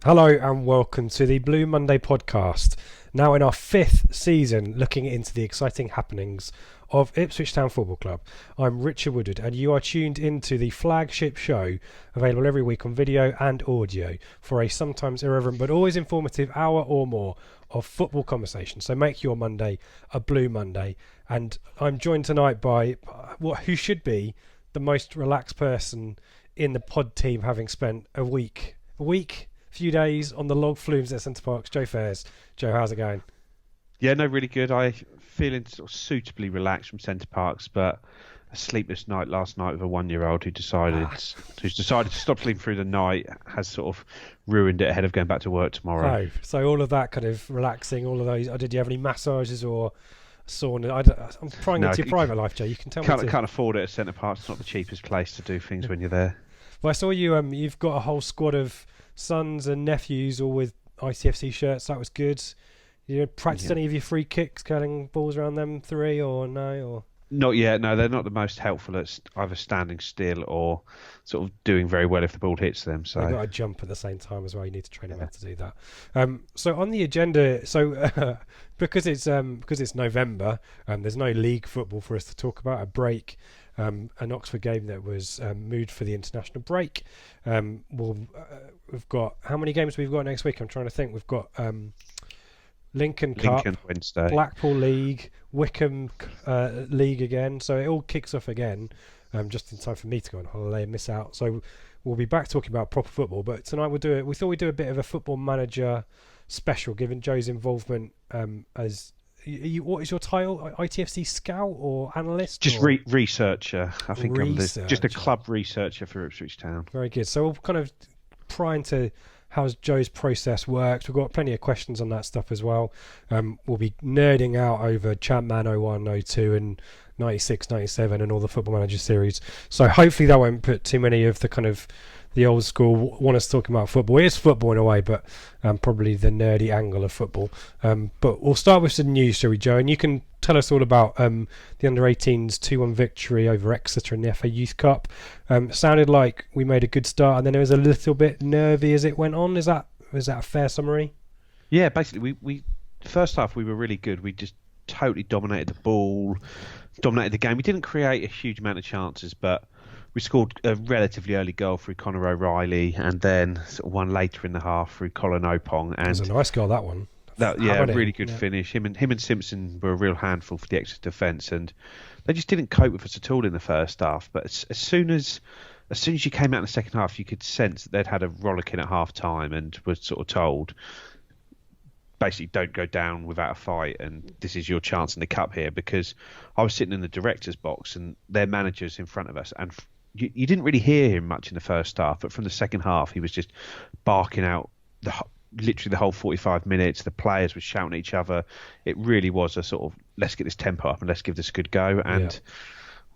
Hello and welcome to the Blue Monday podcast. Now in our fifth season, looking into the exciting happenings of Ipswich Town Football Club. I'm Richard Woodward and you are tuned into the flagship show, available every week on video and audio, for a sometimes irreverent but always informative hour or more of football conversation. So make your Monday a Blue Monday. And I'm joined tonight by who should be the most relaxed person in the pod team, having spent a few days on the log flumes at Centre Parks. Joe Fairs. Joe, how's it going? Yeah, no, really good. I feeling sort of suitably relaxed from Centre Parks, but a sleepless night last night with a 1-year-old who's decided to stop sleeping through the night has sort of ruined it ahead of going back to work tomorrow. Oh, so all of that kind of relaxing, all of those. Did you have any massages or sauna? I'm prying into your private life, Joe. You can tell me. Can't afford it at Centre Parks. It's not the cheapest place to do things when you're there. Well, I saw you. You've got a whole squad of sons and nephews, all with ITFC shirts. That was good. You practiced any of your free kicks, curling balls around them three, or no? Or not yet. No, they're not the most helpful at either standing still or sort of doing very well if the ball hits them. So you've got to jump at the same time as well. You need to train them how to do that. So on the agenda, because it's November, there's no league football for us to talk about. A break. An Oxford game that was moved for the international break. We've got how many games we've got next week? I'm trying to think. We've got Lincoln Cup, Wednesday, Blackpool League, Wickham League again. So it all kicks off again, just in time for me to go on holiday and miss out. So we'll be back talking about proper football. But tonight we thought we'd do a bit of a football manager special, given Joe's involvement as. What is your title? ITFC scout or analyst? Just researcher. I think I'm just a club researcher for Ipswich Town. Very good. So we'll kind of pry into how Joe's process works. We've got plenty of questions on that stuff as well. We'll be nerding out over Champman 01, 02 and 96, 97 and all the Football Manager series. So hopefully that won't put too many of the kind of the old school want us talking about football. It is football in a way, but probably the nerdy angle of football. But we'll start with some news, shall we, Joe? And you can tell us all about the under-18s 2-1 victory over Exeter in the FA Youth Cup. Sounded like we made a good start, and then it was a little bit nervy as it went on. Is that a fair summary? Yeah, basically, we first half we were really good. We just totally dominated the ball, dominated the game. We didn't create a huge amount of chances, but we scored a relatively early goal through Conor O'Reilly, and then sort of one later in the half through Colin Opong. And it was a nice goal, that one. A really good finish. Him and Simpson were a real handful for the Exeter defence, and they just didn't cope with us at all in the first half. But as soon as you came out in the second half, you could sense that they'd had a rollicking at half time and were sort of told, basically, don't go down without a fight, and this is your chance in the cup here. Because I was sitting in the director's box and their manager's in front of us, and you didn't really hear him much in the first half, but from the second half he was just barking out literally the whole 45 minutes. The players were shouting at each other. It really was a sort of, let's get this tempo up and let's give this a good go. And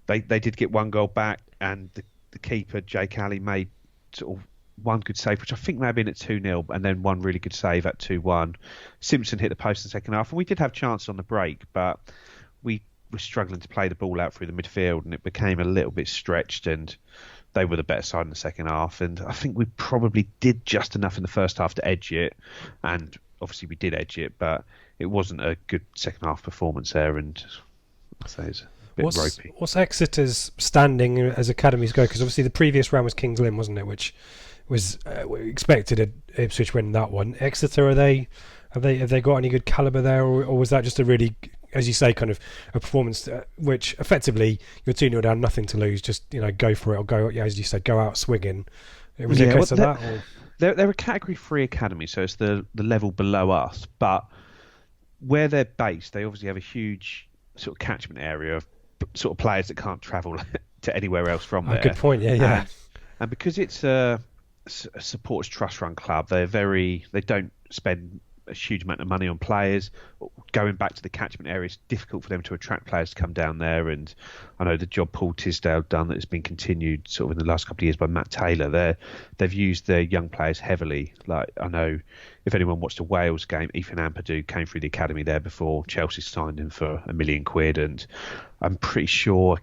they did get one goal back, and the keeper Jake Alley made sort of one good save, which I think may have been at 2-0, and then one really good save at 2-1. Simpson hit the post in the second half, and we did have chances on the break, but we were struggling to play the ball out through the midfield, and it became a little bit stretched, and they were the better side in the second half. And I think we probably did just enough in the first half to edge it, and obviously we did edge it, but it wasn't a good second half performance there, and I'd say it's a bit ropey. What's Exeter's standing as academies go? Because obviously the previous round was Kings Lynn, wasn't it, which was expected at Ipswich winning that one. Exeter, have they got any good calibre there, or was that just a really, as you say, kind of a performance which effectively you're 2-0 down, nothing to lose, just go for it, or go, as you said, go out swinging. Was it a case of that? Or? They're a Category 3 academy, so it's the level below us, but where they're based, they obviously have a huge sort of catchment area of sort of players that can't travel to anywhere else from there. Good point, yeah. And because it's a supporters trust run club, they don't spend a huge amount of money on players. Going back to the catchment area, it's difficult for them to attract players to come down there. And I know the job Paul Tisdale done that has been continued sort of in the last couple of years by Matt Taylor. They've used their young players heavily. Like, I know if anyone watched a Wales game, Ethan Ampadu came through the academy there before Chelsea signed him for £1 million, and I'm pretty sure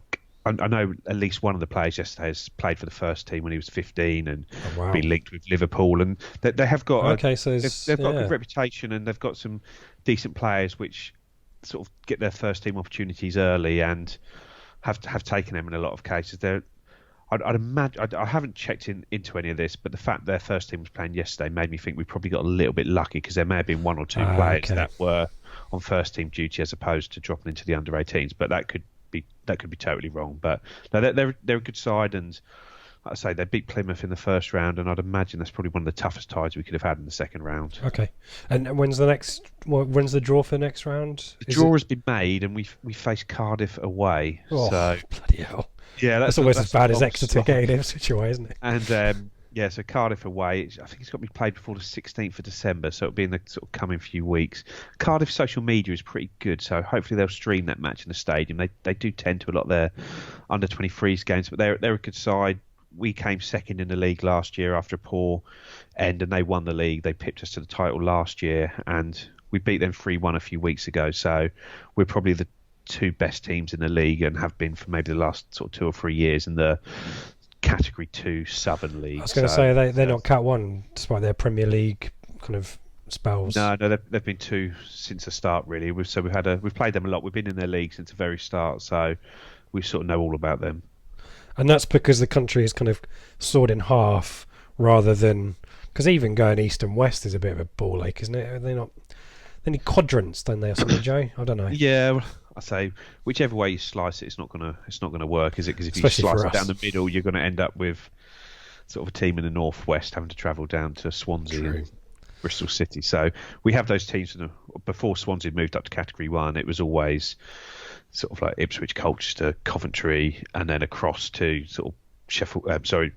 I know at least one of the players yesterday has played for the first team when he was 15 and wow. been linked with Liverpool, and they have got they've got a good reputation, and they've got some decent players which sort of get their first team opportunities early and have taken them in a lot of cases. I'd imagine, I haven't checked into any of this, but the fact their first team was playing yesterday made me think we probably got a little bit lucky, because there may have been one or two players that were on first team duty as opposed to dropping into the under 18s, but that could be totally wrong. But no, they're a good side, and like I say, they beat Plymouth in the first round, and I'd imagine that's probably one of the toughest ties we could have had in the second round. Okay, and when's the draw for the next round? The draw has been made, and we face Cardiff away. Oh, so bloody hell! Yeah, that's almost as bad as Exeter getting in such a way, isn't it? And yeah, so Cardiff away. I think it's got to be played before the 16th of December, so it'll be in the sort of coming few weeks. Cardiff social media is pretty good, so hopefully they'll stream that match in the stadium. They do tend to a lot of their under 23s games, but they're a good side. We came second in the league last year after a poor end, and they won the league. They pipped us to the title last year, and we beat them 3-1 a few weeks ago. So we're probably the two best teams in the league, and have been for maybe the last sort of 2 or 3 years in the Category 2 Southern League. I was going to say they're not Cat 1 despite their Premier League kind of spells. No, they've been 2 since the start, really. We've played them a lot. We've been in their league since the very start, so we sort of know all about them. And that's because the country is kind of sawed in half, rather than, because even going east and west is a bit of a ball ache, isn't it? They need quadrants, don't they, or something, Joe? I don't know. Yeah, well, I say whichever way you slice it, it's not gonna work, is it? Because if you slice it down the middle, you're going to end up with sort of a team in the northwest having to travel down to Swansea and Bristol City. So we have those teams. Before Swansea moved up to Category 1, it was always sort of like Ipswich, Colchester, Coventry, and then across to sort of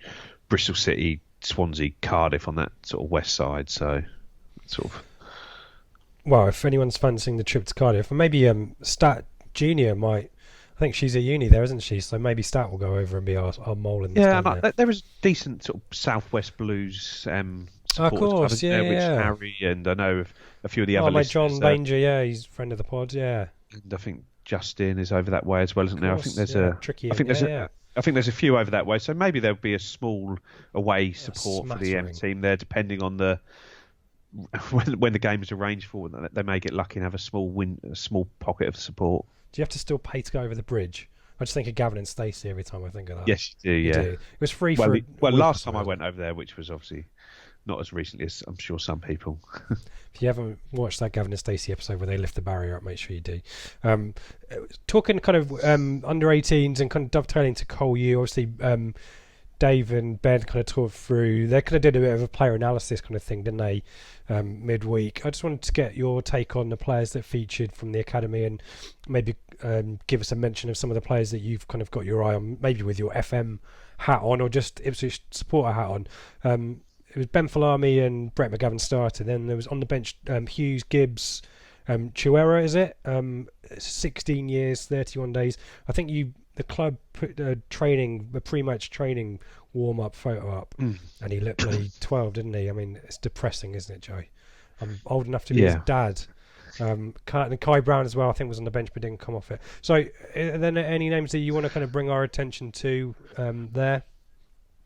Bristol City, Swansea, Cardiff on that sort of west side. So sort of. Well, if anyone's fancying the trip to Cardiff, and maybe Stat Junior might. I think she's at uni there, isn't she? So maybe Stat will go over and be our mole in the Yeah, there was decent sort of Southwest Blues of course, yeah. Harry, and I know a few of the other listeners. John Banger, yeah, he's a friend of the pod, yeah. And I think Justin is over that way as well, isn't there? I think there's I think there's a few over that way, so maybe there'll be a small away support for the M team there, depending on the when the game is arranged for. They may get lucky and have a small pocket of support. Do you have to still pay to go over the bridge? I just think of Gavin and Stacey every time I think of that. Yes, you do. Yeah, it was free last time I went over there, which was obviously not as recently as I'm sure some people. If you haven't watched that Gavin and Stacey episode where they lift the barrier up, make sure you do. Talking kind of under 18s and kind of dovetailing to Cole U, obviously Dave and Ben kind of talked through. They kind of did a bit of a player analysis kind of thing, didn't they, midweek? I just wanted to get your take on the players that featured from the academy, and maybe give us a mention of some of the players that you've kind of got your eye on, maybe with your FM hat on or just Ipswich supporter hat on. It was Ben Falami and Brett McGavin started. Then there was on the bench Hughes, Gibbs, Chihuahua, is it? 16 years, 31 days. I think the club put a pre-match training warm-up photo up, and he looked like 12, didn't he? I mean, it's depressing, isn't it, Joey? I'm old enough to be his dad. And Kai Brown as well, I think, was on the bench but didn't come off it. So, are there any names that you want to kind of bring our attention to there?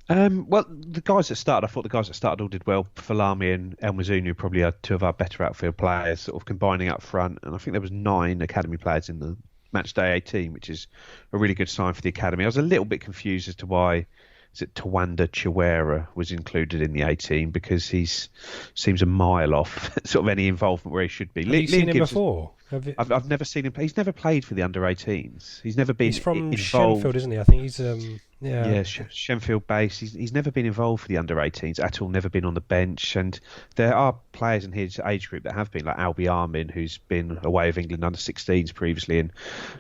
Well, the guys that started, I thought the guys that started all did well. Falami and El Mizunu probably had 2 of our better outfield players, sort of combining up front. And I think there was 9 academy players in the match day 18, which is a really good sign for the academy. I was a little bit confused as to why Tawanda Chihuahua was included in the 18, because he seems a mile off sort of any involvement where he should be. Have you seen him before? I've never seen him play. He's never played for the under 18s. He's never been involved. He's from involved. Shenfield, isn't he? I think he's Shenfield base. He's never been involved for the under 18s at all. Never been on the bench. And there are players in his age group that have been, like Albie Armin, who's been away with England under 16s previously and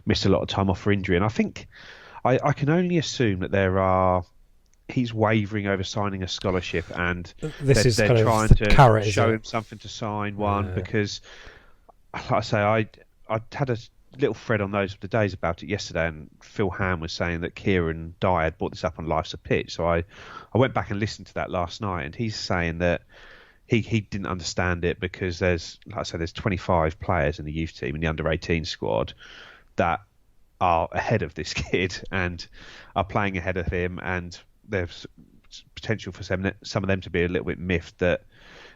missed a lot of time off for injury. And I think I can only assume that he's wavering over signing a scholarship, and they're trying to show him something to sign one, because, like I say, I had a little thread on those the days about it yesterday, and Phil Ham was saying that Kieran Dyer had brought this up on Life's a Pitch. So I went back and listened to that last night, and he's saying that he didn't understand it because there's 25 players in the youth team in the under 18 squad that are ahead of this kid and are playing ahead of him, and there's potential for some of them to be a little bit miffed that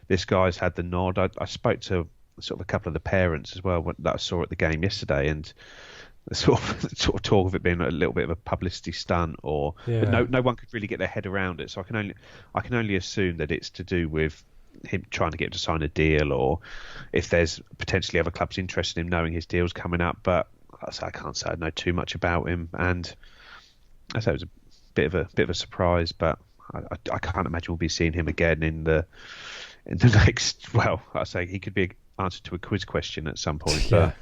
this guy's had the nod. I spoke to sort of a couple of the parents as well that I saw at the game yesterday, and the sort of talk of it being a little bit of a publicity stunt, but no one could really get their head around it. So I can only assume that it's to do with him trying to get him to sign a deal, or if there's potentially other clubs interested in him knowing his deal's coming up. But I can't say I know too much about him, and I say it was a bit of a surprise, but I can't imagine we'll be seeing him again in the next. Well, I say he could be answer to a quiz question at some point. Yeah.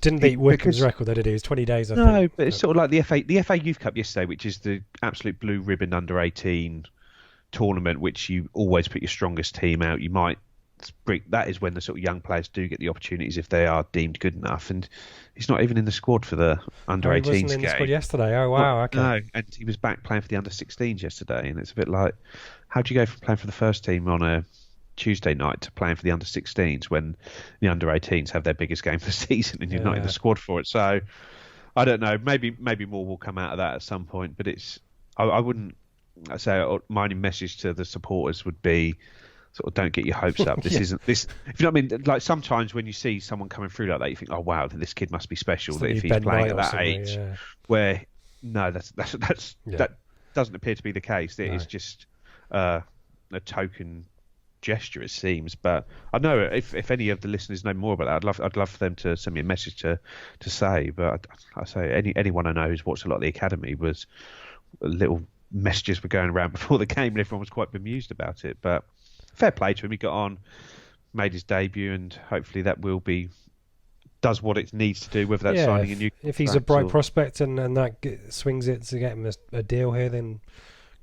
Didn't beat Wickham's record, did it? It was 20 days, I think. No, but it's sort of like the FA Youth Cup yesterday, which is the absolute blue ribbon under 18 tournament, which you always put your strongest team out. You might that is when the sort of young players do get the opportunities if they are deemed good enough, and he's not even in the squad for the under 18s game. He wasn't in the squad yesterday. Oh wow, okay. No, and he was back playing for the under 16s yesterday, and it's a bit like, how do you go from playing for the first team on a Tuesday night to playing for the under 16s when the under 18s have their biggest game of the season and you're not in the squad for it? So I don't know, maybe more will come out of that at some point, but it's I wouldn't say my only message to the supporters would be sort of don't get your hopes up. This isn't this. If you know what I mean, like sometimes when you see someone coming through like that, you think, oh wow, this kid must be special. That if he's playing at that age, where no, that doesn't appear to be the case. It is just a token gesture, it seems. But I know if any of the listeners know more about that, I'd love for them to send me a message to say. But I say anyone I know who's watched a lot of the academy was little messages were going around before the game, and everyone was quite bemused about it. But fair play to him. He got on, made his debut, and hopefully that does what it needs to do, whether that's signing a new. If he's a bright prospect and that swings it to get him a deal here, then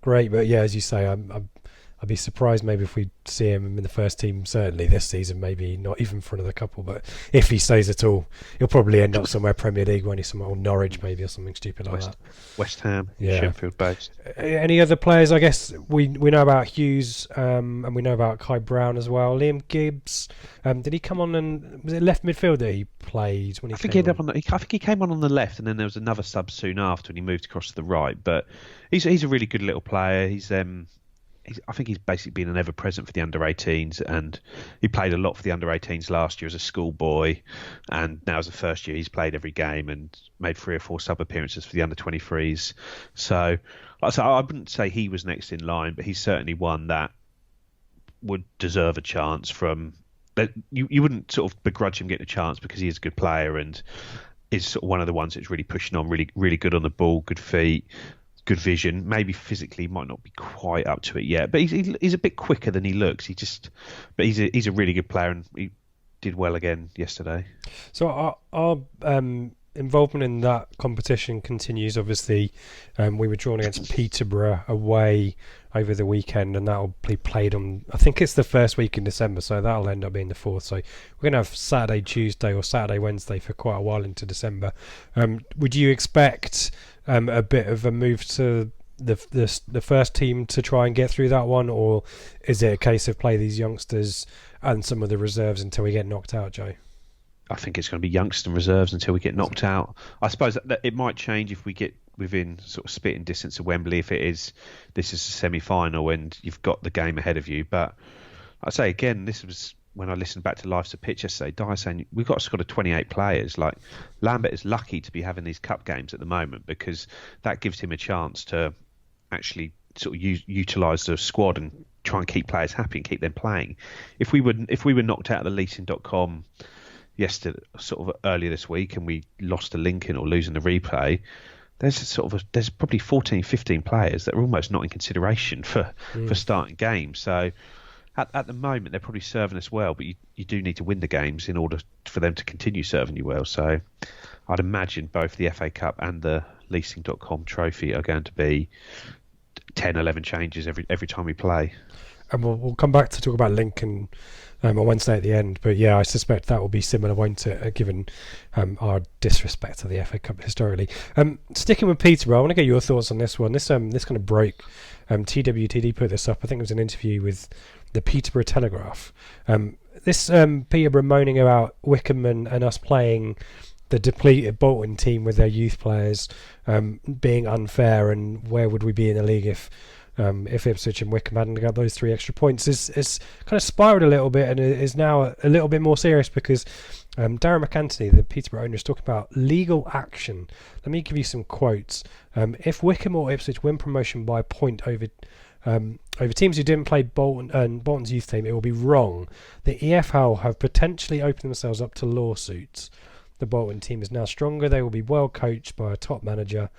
great. But yeah, as you say, I'd be surprised maybe if we see him in the first team, certainly this season, maybe not even for another couple, but if he stays at all, he'll probably end up somewhere Premier League, won't he? Somewhere, or Norwich maybe, or something stupid like that. West Ham, Sheffield based. Any other players? I guess we know about Hughes, and we know about Kai Brown as well. Liam Gibbs, did he come on, and was it left midfield that he played when he came on? I think he came on the left, and then there was another sub soon after when he moved across to the right. But he's a really good little player. I think he's basically been an ever-present for the under-18s, and he played a lot for the under-18s last year as a schoolboy, and now as a first year he's played every game and made 3 or 4 sub-appearances for the under-23s. So, like I said, I wouldn't say he was next in line, but he's certainly one that would deserve a chance from... You wouldn't sort of begrudge him getting a chance because he is a good player and is sort of one of the ones that's really pushing on, really, really good on the ball, good feet, good vision. Maybe physically might not be quite up to it yet, but he's a bit quicker than he looks. But he's a really good player, and he did well again yesterday. So our involvement in that competition continues. Obviously, we were drawn against Peterborough away over the weekend, and that'll be played on, I think it's the first week in December, so that'll end up being the 4th. So we're going to have Saturday, Tuesday, or Saturday, Wednesday for quite a while into December. Would you expect a bit of a move to the first team to try and get through that one, or is it a case of play these youngsters and some of the reserves until we get knocked out, Joe? I think it's going to be youngsters and reserves until we get knocked out. I suppose that it might change if we get within sort of spitting distance of Wembley, if this is a semi-final and you've got the game ahead of you. But I say again, this was when I listened back to Life's a Pitch yesterday, Dyer saying we've got a squad of 28 players. Like, Lambert is lucky to be having these cup games at the moment, because that gives him a chance to actually sort of utilise the squad and try and keep players happy and keep them playing. If we were knocked out of the leasing.com yesterday, sort of earlier this week, and we lost to Lincoln or losing the replay, there's probably 14, 15 players that are almost not in consideration for starting games. So at the moment they're probably serving us well, but you do need to win the games in order for them to continue serving you well. So I'd imagine both the FA Cup and the leasing.com trophy are going to be 10, 11 changes every time we play. And we'll come back to talk about Lincoln on Wednesday at the end, but yeah, I suspect that will be similar, won't it, given our disrespect to the FA Cup historically. Sticking with Peterborough, I want to get your thoughts on this one. This kind of broke. TWTD put this up. I think it was an interview with the Peterborough Telegraph. This Peterborough moaning about Wickham and us playing the depleted Bolton team with their youth players being unfair, and where would we be in the league if Ipswich and Wycombe hadn't got those 3 extra points, is kind of spiraled a little bit, and is now a little bit more serious because Darren McAntony, the Peterborough owner, is talking about legal action. Let me give you some quotes. If Wycombe or Ipswich win promotion by a point over teams who didn't play Bolton and Bolton's youth team, it will be wrong. The EFL have potentially opened themselves up to lawsuits. The Bolton team is now stronger. They will be well coached by a top manager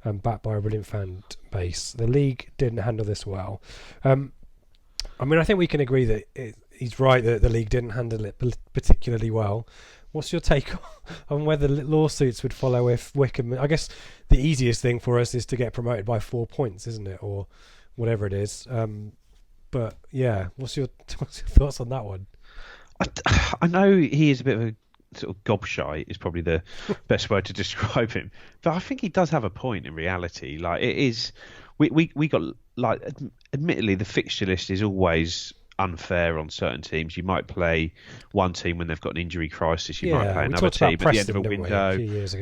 and backed by a brilliant fan base. The league didn't handle this well. I mean, I think we can agree that he's right that the league didn't handle it particularly well. What's your take on whether lawsuits would follow if Wycombe... I guess the easiest thing for us is to get promoted by 4 points, isn't it? Or whatever it is. But yeah, what's your thoughts on that one? I know he is a bit of a sort of gobshite is probably the best word to describe him, but I think he does have a point in reality. Like, it is, we got, like, admittedly the fixture list is always unfair on certain teams. You might play one team when they've got an injury crisis, you might play another team at the end of a window,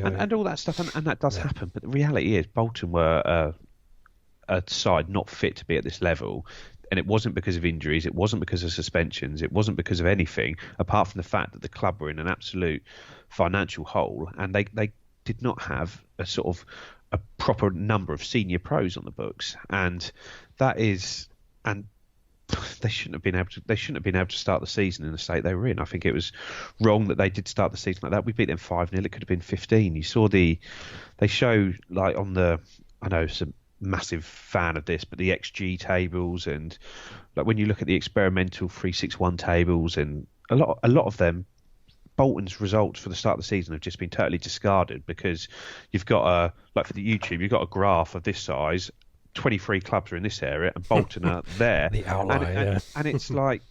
and all that stuff, and that does happen. But the reality is Bolton were a side not fit to be at this level. And it wasn't because of injuries, it wasn't because of suspensions, it wasn't because of anything, apart from the fact that the club were in an absolute financial hole, and they did not have a sort of a proper number of senior pros on the books, and that is, and they shouldn't have been able to start the season in the state they were in. I think it was wrong that they did start the season like that. We beat them 5-0. It could have been 15. You saw they show, like, on the, I know some massive fan of this, but the XG tables, and like when you look at the experimental 361 tables, and a lot of them, Bolton's results for the start of the season have just been totally discarded, because you've got for the YouTube, you've got a graph of this size, 23 clubs are in this area, and Bolton are there. The outlier, and it's like,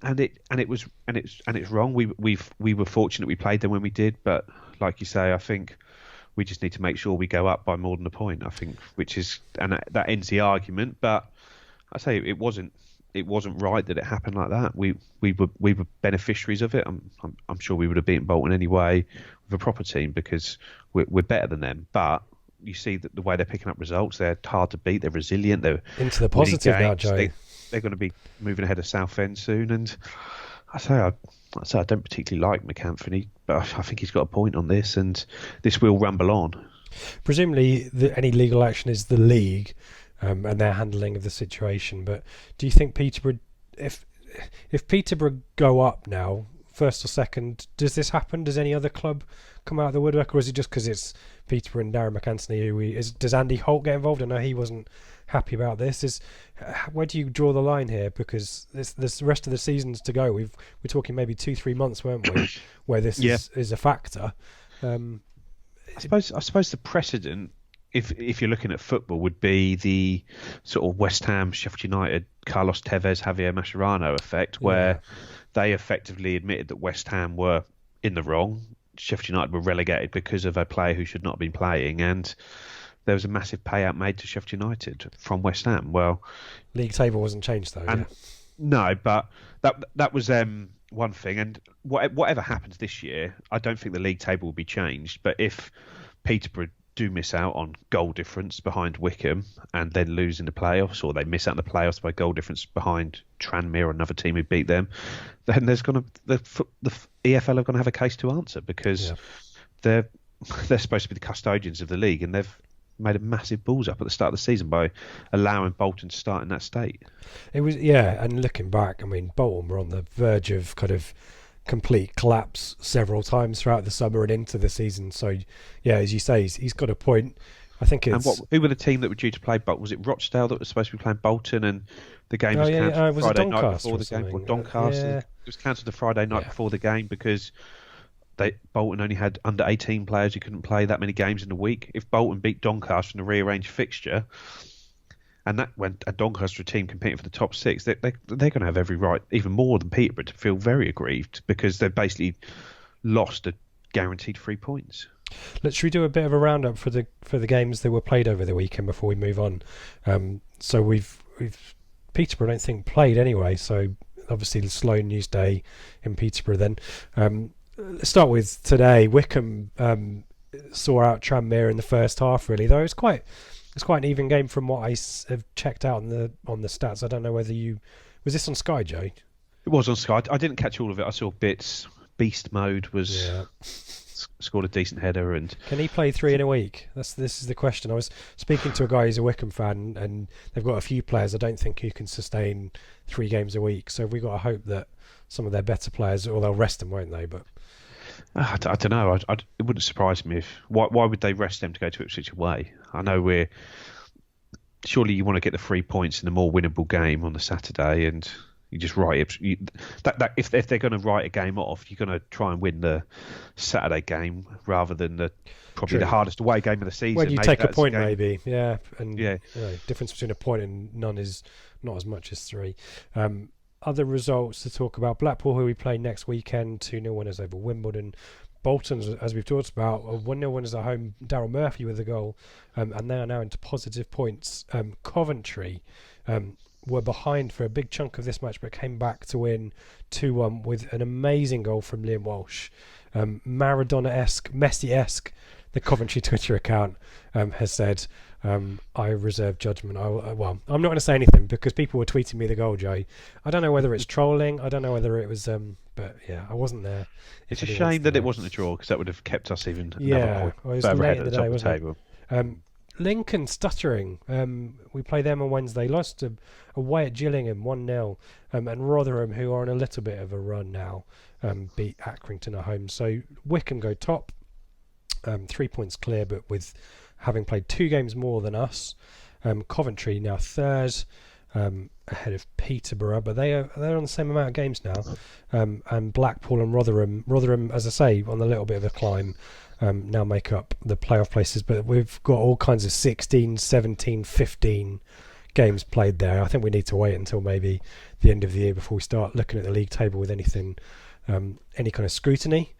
and it's wrong. We were fortunate we played them when we did, but like you say, I think we just need to make sure we go up by more than a point, I think, and that ends the argument. But I say it wasn't right that it happened like that. We were beneficiaries of it. I'm sure we would have beaten Bolton anyway with a proper team, because we're better than them. But you see that the way they're picking up results, they're hard to beat. They're resilient. They're into the positive now, Joe. They're going to be moving ahead of Southend soon, and I don't particularly like McAnthony, but I think he's got a point on this, and this will rumble on. Presumably, any legal action is the league and their handling of the situation. But do you think Peterborough, if Peterborough go up now, first or second, does this happen? Does any other club come out of the woodwork, or is it just because it's Peterborough and Darren McAntony? Does Andy Holt get involved? I know he wasn't happy about this. Where do you draw the line here? Because this rest of the seasons to go. We're talking maybe 2-3 months, weren't we, where this is a factor. I suppose the precedent, if you're looking at football, would be the sort of West Ham, Sheffield United, Carlos Tevez, Javier Mascherano effect, where they effectively admitted that West Ham were in the wrong. Sheffield United were relegated because of a player who should not have been playing, and there was a massive payout made to Sheffield United from West Ham. Well, league table wasn't changed though. No, but that was one thing. And whatever happens this year, I don't think the league table will be changed. But if Peterborough do miss out on goal difference behind Wycombe and then lose in the playoffs, or they miss out in the playoffs by goal difference behind Tranmere, another team who beat them, then there's going to the EFL are going to have a case to answer, because they're supposed to be the custodians of the league, and they've made a massive balls up at the start of the season by allowing Bolton to start in that state. It was, and looking back, I mean, Bolton were on the verge of kind of complete collapse several times throughout the summer and into the season. So, as you say, he's got a point. I think it's... And who were the team that were due to play Bolton? Was it Rochdale that was supposed to be playing Bolton, and the game was cancelled Friday night before the game? Or Doncaster? It was cancelled the Friday night before the game because Bolton only had under 18 players who couldn't play that many games in a week. If Bolton beat Doncaster in a rearranged fixture, and that went a Doncaster team competing for the top 6, they're going to have every right, even more than Peterborough, to feel very aggrieved, because they've basically lost a guaranteed 3 points. Should we do a bit of a roundup for the games that were played over the weekend before we move on? So we've Peterborough, I don't think, played anyway. So obviously the slow news day in Peterborough then. let's start with today. Wycombe saw out Tranmere in the first half. Really, though, it's quite an even game from what I have checked out on the stats. I don't know whether you was this on Sky, Joe. It was on Sky. I didn't catch all of it. I saw bits. Beast Mode was scored a decent header, and can he play 3 in a week? This is the question. I was speaking to a guy who's a Wycombe fan, and they've got a few players I don't think who can sustain 3 games a week. So we've got to hope that some of their better players, or they'll rest them, won't they? But I don't know. It wouldn't surprise me if. Why would they rest them to go to Ipswich away? I know surely you want to get the 3 points in a more winnable game on the Saturday, and you just write if they're going to write a game off, you're going to try and win the Saturday game rather than probably the hardest away game of the season. When you take a point, maybe, and difference between a point and none is not as much as 3. Other results to talk about: Blackpool, who we play next weekend, 2-0 winners over Wimbledon. Bolton, as we've talked about, 1-0 winners at home. Daryl Murphy with a goal, and they are now into positive points. Coventry were behind for a big chunk of this match, but came back to win 2-1 with an amazing goal from Liam Walsh. Maradona-esque, Messi-esque, the Coventry Twitter account has said, I reserve judgment. I'm not going to say anything because people were tweeting me the goal, Joe. I don't know whether it's trolling. I don't know whether it was... but yeah, I wasn't there. It's a shame that it wasn't a draw, because that would have kept us even another point further ahead at the top of the table. Lincoln stuttering. We play them on Wednesday. Lost away at Gillingham 1-0. And Rotherham, who are on a little bit of a run now, beat Accrington at home. So Wycombe go top, 3 points clear, but with having played 2 games more than us. Coventry now third, ahead of Peterborough, but they're on the same amount of games now. And Blackpool and Rotherham, as I say, on a little bit of a climb. Now make up the playoff places, but we've got all kinds of 16, 17, 15 games played there. I think we need to wait until maybe the end of the year before we start looking at the league table with anything, any kind of scrutiny.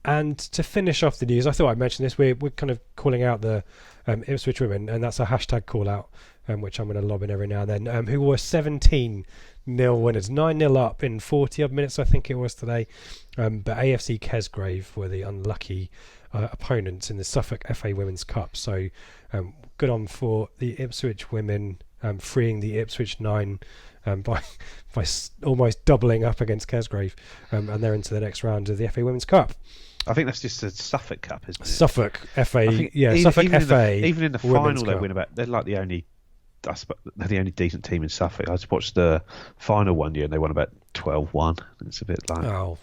And to finish off the news, I thought I'd mention this. We're kind of calling out the Ipswich women, and that's a hashtag call out, which I'm going to lob in every now and then, who were 17-0 winners, 9-0 up in 40 odd minutes, I think it was today. But AFC Kesgrave were the unlucky opponents in the Suffolk FA Women's Cup. So good on for the Ipswich women, freeing the Ipswich 9 by almost doubling up against Kesgrave, and they're into the next round of the FA Women's Cup. I think that's just a Suffolk Cup, isn't it? Suffolk FA, Suffolk FA. Even in the final, they win about. They're like the only decent team in Suffolk. I just watched the final one year and they won about 12-1. It's a bit like... Oh.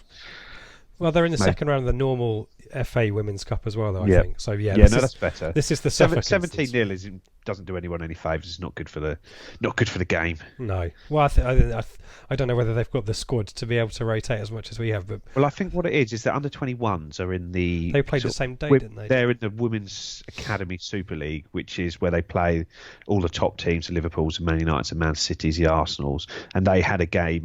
Well, they're in the second round of the normal FA Women's Cup as well, though, I think. So, that's better. This is the Suffolk 17-0 doesn't do anyone any favours. It's not good for the game. No. Well, I don't know whether they've got the squad to be able to rotate as much as we have. But well, I think what it is that under 21s are in the... They played the same day, didn't they? They're in the Women's Academy Super League, which is where they play all the top teams, the Liverpools, the Man Uniteds, the Man Cities, the Arsenals, and they had a game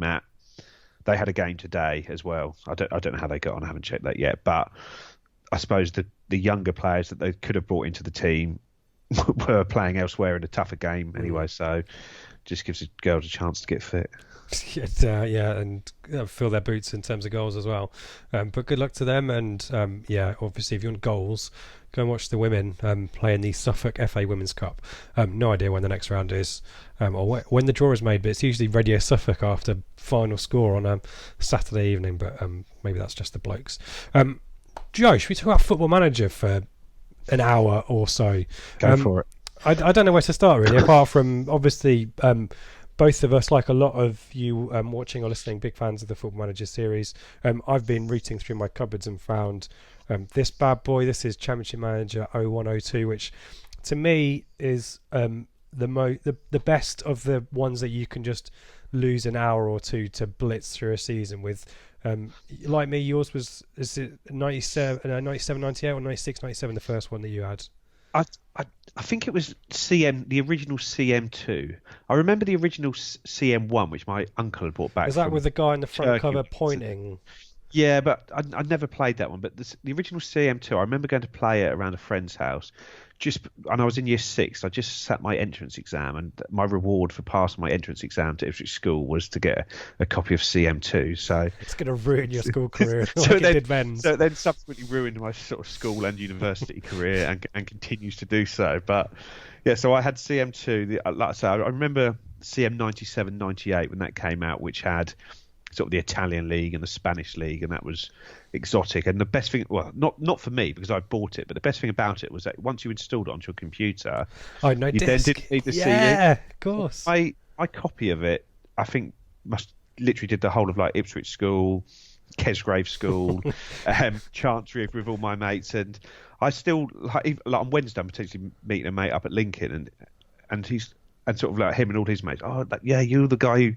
today as well. I don't know how they got on. I haven't checked that yet. But I suppose the younger players that they could have brought into the team were playing elsewhere in a tougher game anyway. So just gives the girls a chance to get fit. And fill their boots in terms of goals as well. But good luck to them. And obviously, if you want goals, go and watch the women play in the Suffolk FA Women's Cup. No idea when the next round is, or when the draw is made, but it's usually Radio Suffolk after final score on a Saturday evening. But maybe that's just the blokes. Joe, should we talk about Football Manager for an hour or so? Go for it. I don't know where to start really, apart from obviously both of us, like a lot of you watching or listening, big fans of the Football Manager series. I've been rooting through my cupboards and found this bad boy. This is Championship Manager 0102, which to me is the best of the ones that you can just lose an hour or two to blitz through a season with. Like me, yours was, is it 97, 98 or 96, 97, the first one that you had? I think it was the original CM2. I remember the original CM1, which my uncle had brought back. Is that with the guy in the front Turkey cover pointing? Yeah, but I never played that one. But the original CM2, I remember going to play it around a friend's house and I was in year 6. I just sat my entrance exam, and my reward for passing my entrance exam to Ipswich School was to get a copy of CM2. So it's going to ruin your school career. So it then subsequently ruined my sort of school and university career, and continues to do so. But yeah, so I had CM2. Like I say, I remember CM 97, 98 when that came out, which had sort of the Italian league and the Spanish league, and that was exotic. And the best thing, well, not for me because I bought it, but the best thing about it was that once you installed it onto your computer, no you disc. then didn't need the CD. Yeah, of course. My copy of it, I think, literally did the whole of like Ipswich School, Kesgrave School, Chancery with all my mates, and I still like on Wednesday I'm potentially meeting a mate up at Lincoln, and he's. And sort of like him and all his mates, yeah, you're the guy who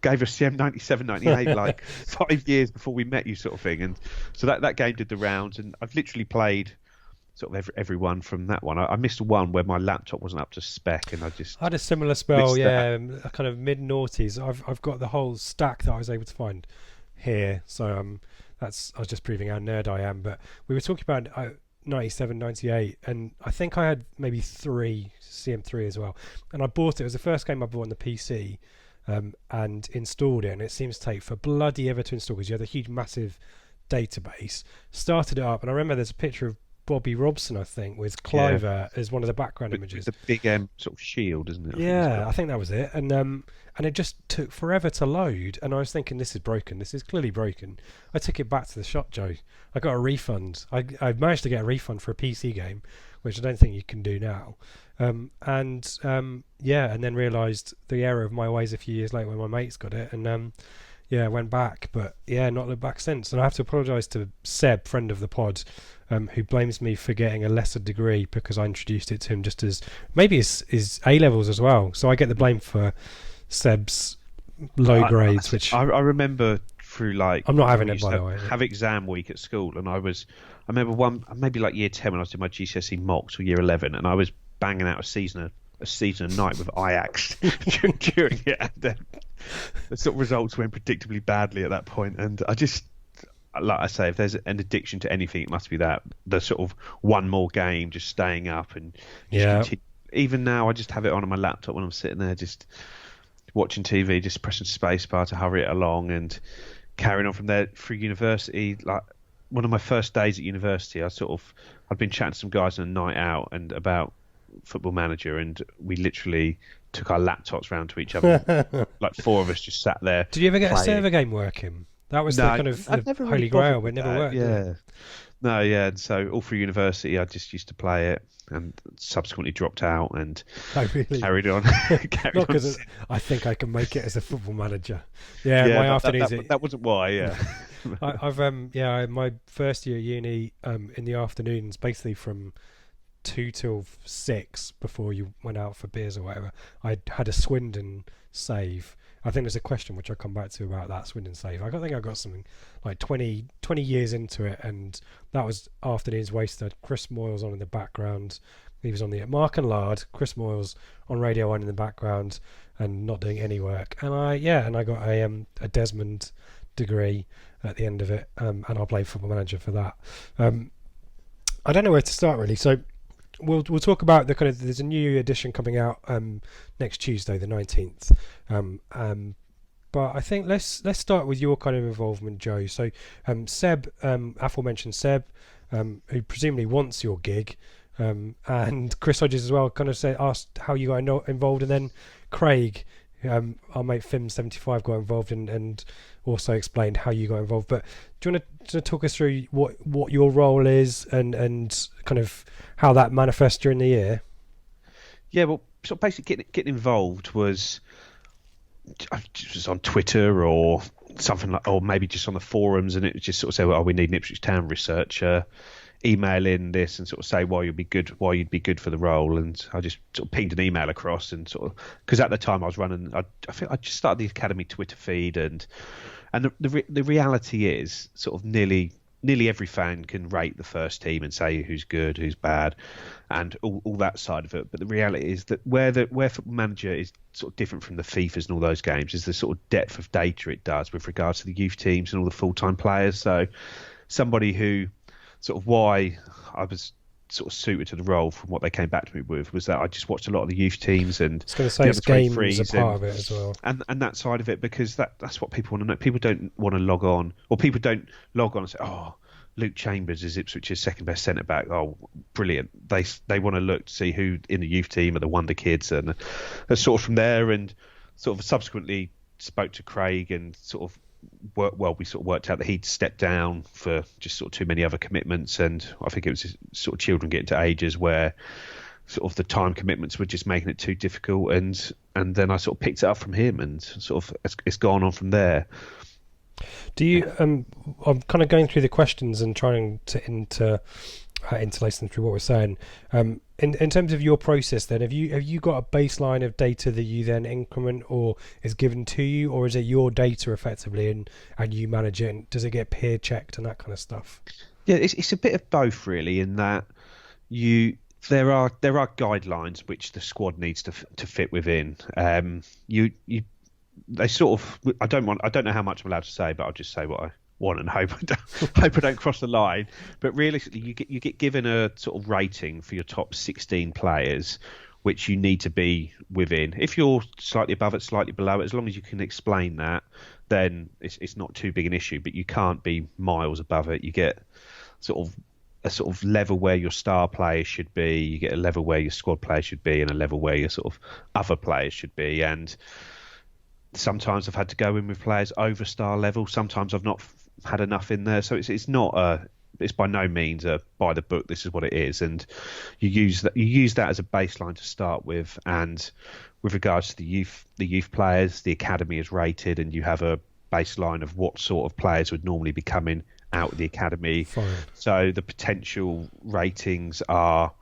gave us CM 97, 98 like 5 years before we met you, sort of thing. And so that game did the rounds, and I've literally played sort of every one from that one. I missed one where my laptop wasn't up to spec, and I had a similar spell, kind of mid-noughties. I've got the whole stack that I was able to find here, so I was just proving how nerd I am. But we were talking about 97, 98, and I think I had maybe 3 CM3 as well, and I bought it. It was the first game I bought on the PC, and installed it, and it seems to take for bloody ever to install because you have a huge massive database. Started it up, and I remember there's a picture of Bobby Robson, I think, with Cliver as one of the background images. The big sort of shield, isn't it? I think that was it. And it just took forever to load. And I was thinking, this is broken. This is clearly broken. I took it back to the shop, Joe. I got a refund. I managed to get a refund for a PC game, which I don't think you can do now. And then realised the error of my ways a few years later when my mates got it. And I went back, but not looked back since. And I have to apologise to Seb, friend of the pod, who blames me for getting a lesser degree because I introduced it to him just as maybe his A-levels as well. So I get the blame for Seb's low grades, which I remember through like I'm not having it, by the way. Have exam week at school, and I remember maybe like year 10 when I was doing my GCSE mocks, or year 11, and I was banging out a season a night with Ajax during it, and the sort of results went predictably badly at that point, and I just, like I say, if there's an addiction to anything, it must be that, the sort of one more game, just staying up and even now I just have it on my laptop when I'm sitting there just watching TV, just pressing spacebar to hurry it along and carrying on from there through university. Like one of my first days at university, I'd been chatting to some guys on a night out and about Football Manager, and we literally took our laptops round to each other. Like 4 of us just sat there. Did you ever get a server game working? That was the kind of the holy grail, but it never worked. Yeah. No, yeah. And so all through university, I just used to play it, and subsequently dropped out and carried on. Not because I think I can make it as a Football Manager. Yeah, my afternoons. That wasn't why. Yeah. I've my first year at uni, in the afternoons, basically from 2 till 6 before you went out for beers or whatever, I had a Swindon save. I think there's a question which I'll come back to about that Swindon save. I think I got something like 20 years into it, and that was afternoons wasted. Chris Moyles on in the background. He was on the Mark and Lard, Chris Moyles on Radio 1 in the background and not doing any work. And I got a Desmond degree at the end of it, and I'll play Football Manager for that. I don't know where to start really. So we'll talk about the kind of, there's a new edition coming out next Tuesday, the 19th. But I think let's start with your kind of involvement, Joe. So Seb, aforementioned Seb, who presumably wants your gig, and Chris Hodges as well, kind of asked how you got involved, and then Craig, our mate Fim75, got involved and also explained how you got involved. But do you want to talk us through what your role is and kind of how that manifests during the year? Yeah, well, so basically getting involved was just on Twitter or something like, or maybe just on the forums, and it was just sort of say, we need an Ipswich Town researcher. Email in this and sort of say why you'd be good for the role, and I just sort of pinged an email across, and sort of, because at the time I was running, I think I just started the Academy Twitter feed, and the reality is sort of nearly every fan can rate the first team and say who's good, who's bad, and all that side of it. But the reality is that where Football Manager is sort of different from the FIFAs and all those games is the sort of depth of data it does with regards to the youth teams and all the full-time players. So somebody who sort of why I was sort of suited to the role from what they came back to me with was that I just watched a lot of the youth teams and I was going to say his games are part of it as well, and that side of it, because that's what people want to know. People don't want to log on, or people don't log on and say, oh, Luke Chambers is Ipswich's second best centre back. Oh, brilliant! They want to look to see who in the youth team are the wonder kids, and sort of from there, and sort of subsequently spoke to Craig and sort of we sort of worked out that he'd stepped down for just sort of too many other commitments, and I think it was sort of children getting to ages where sort of the time commitments were just making it too difficult, and then I sort of picked it up from him, and sort of it's gone on from there. Do you? I'm kind of going through the questions and trying to interlace them through what we're saying. In terms of your process, then have you got a baseline of data that you then increment or is given to you, or is it your data effectively and you manage it? And does it get peer checked and that kind of stuff? Yeah, it's a bit of both really. In that there are guidelines which the squad needs to fit within. They sort of I don't know how much I'm allowed to say, but I'll just say what I want and hope I don't cross the line. But realistically, you get given a sort of rating for your top 16 players, which you need to be within. If you're slightly above it, slightly below it, as long as you can explain that, then it's not too big an issue. But you can't be miles above it. You get a sort of level where your star players should be. You get a level where your squad players should be, and a level where your sort of other players should be. And sometimes I've had to go in with players over star level. Sometimes I've not had enough in there. So it's not it's by no means a by the book. This is what it is, and you use that as a baseline to start with. And with regards to the youth players, the academy is rated, and you have a baseline of what sort of players would normally be coming out of the academy. Fine. So the potential ratings are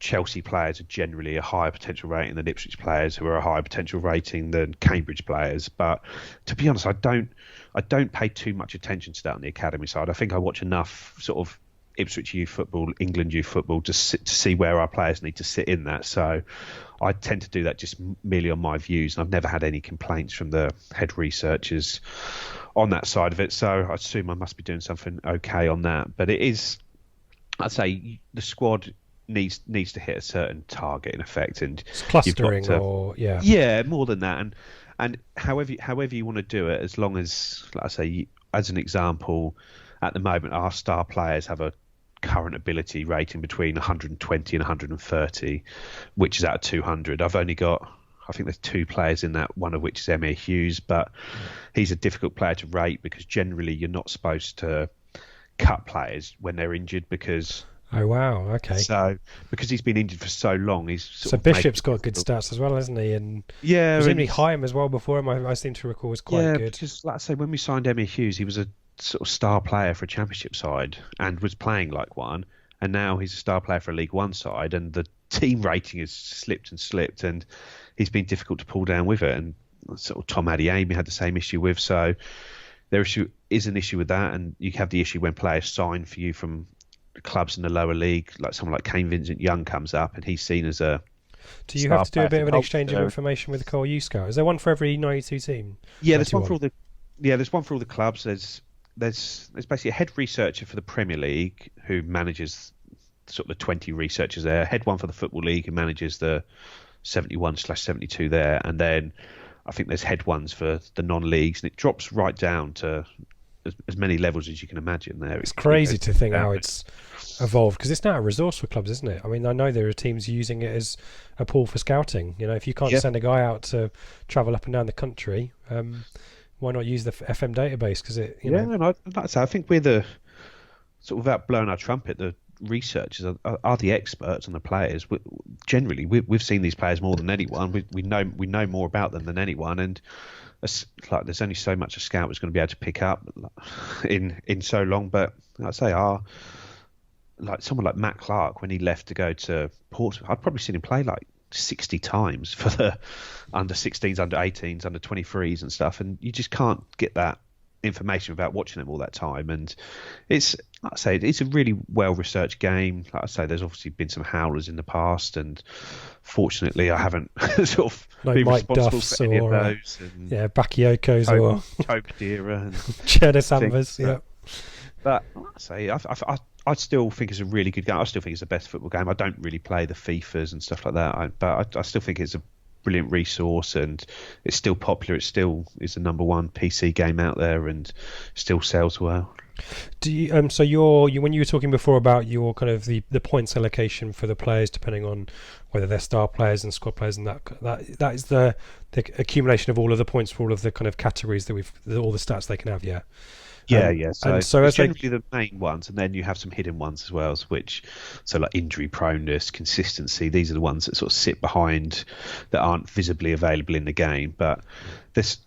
Chelsea players are generally a higher potential rating than Ipswich players, who are a higher potential rating than Cambridge players. But to be honest, I don't pay too much attention to that on the academy side. I think I watch enough sort of Ipswich youth football, England youth football, to see where our players need to sit in that. So I tend to do that just merely on my views, and I've never had any complaints from the head researchers on that side of it. So I assume I must be doing something okay on that. But it is, I'd say, the squad needs to hit a certain target in effect, and it's clustering more than that, and however you want to do it, as long as, like I say, as an example, at the moment our star players have a current ability rating between 120 and 130, which is out of 200. I've only got, I think there's 2 players in that, one of which is Emir Hughes, but he's a difficult player to rate because generally you're not supposed to cut players when they're injured, because oh wow, okay. So because he's been injured for so long, he's so Bishop's got good stats as well, hasn't he? And yeah, presumably Hyam as well before him. I seem to recall was quite good. Yeah, because like I say, when we signed Emir Hughes, he was a sort of star player for a Championship side and was playing like one, and now he's a star player for a League One side, and the team rating has slipped, and he's been difficult to pull down with it. And sort of Tom Adeyemi had the same issue with. So there is an issue with that, and you have the issue when players sign for you from clubs in the lower league, like someone like Kane Vincent Young comes up and he's seen as a. Do you have to do a bit of an exchange of information with the Cole U Scout? Is there one for every 92 team? Yeah, there's one for all the. Yeah, there's one for all the clubs. There's basically a head researcher for the Premier League who manages sort of the 20 researchers there. Head one for the Football League who manages the 71/72 there, and then I think there's head ones for the non-leagues, and it drops right down to as many levels as you can imagine there. It's crazy to think how it's evolved, because it's now a resource for clubs, isn't it? I mean, I know there are teams using it as a pool for scouting. You know, if you can't send a guy out to travel up and down the country, why not use the FM database? Because it, you know. And like I say, I think we're the sort of, without blowing our trumpet, the researchers are the experts on the players. Generally, we've seen these players more than anyone. We know more about them than anyone, and like there's only so much a scout is going to be able to pick up in so long. But like I say, like someone like Matt Clark, when he left to go to Portsmouth, I'd probably seen him play like 60 times for the under 16s, under 18s, under 23s and stuff, and you just can't get that information without watching them all that time. And it's, like I say, it's a really well researched game. Like I say, there's obviously been some howlers in the past, and fortunately I haven't sort of been Mike responsible Duffs for any or, of those. And Bakayokos or Coke Dira and Cheddar Sambas. Yeah. But like I say, I still think it's a really good game. I still think it's the best football game. I don't really play the FIFAs and stuff like that, but I still think it's a brilliant resource, and it's still popular. It still is the number one PC game out there, and still sells well. Do you so you when you were talking before about your kind of the points allocation for the players depending on whether they're star players and squad players, and that is the accumulation of all of the points for all of the kind of categories that all the stats they can have, yeah. Yeah. So as generally the main ones, and then you have some hidden ones as well, so like injury proneness, consistency. These are the ones that sort of sit behind, that aren't visibly available in the game. But this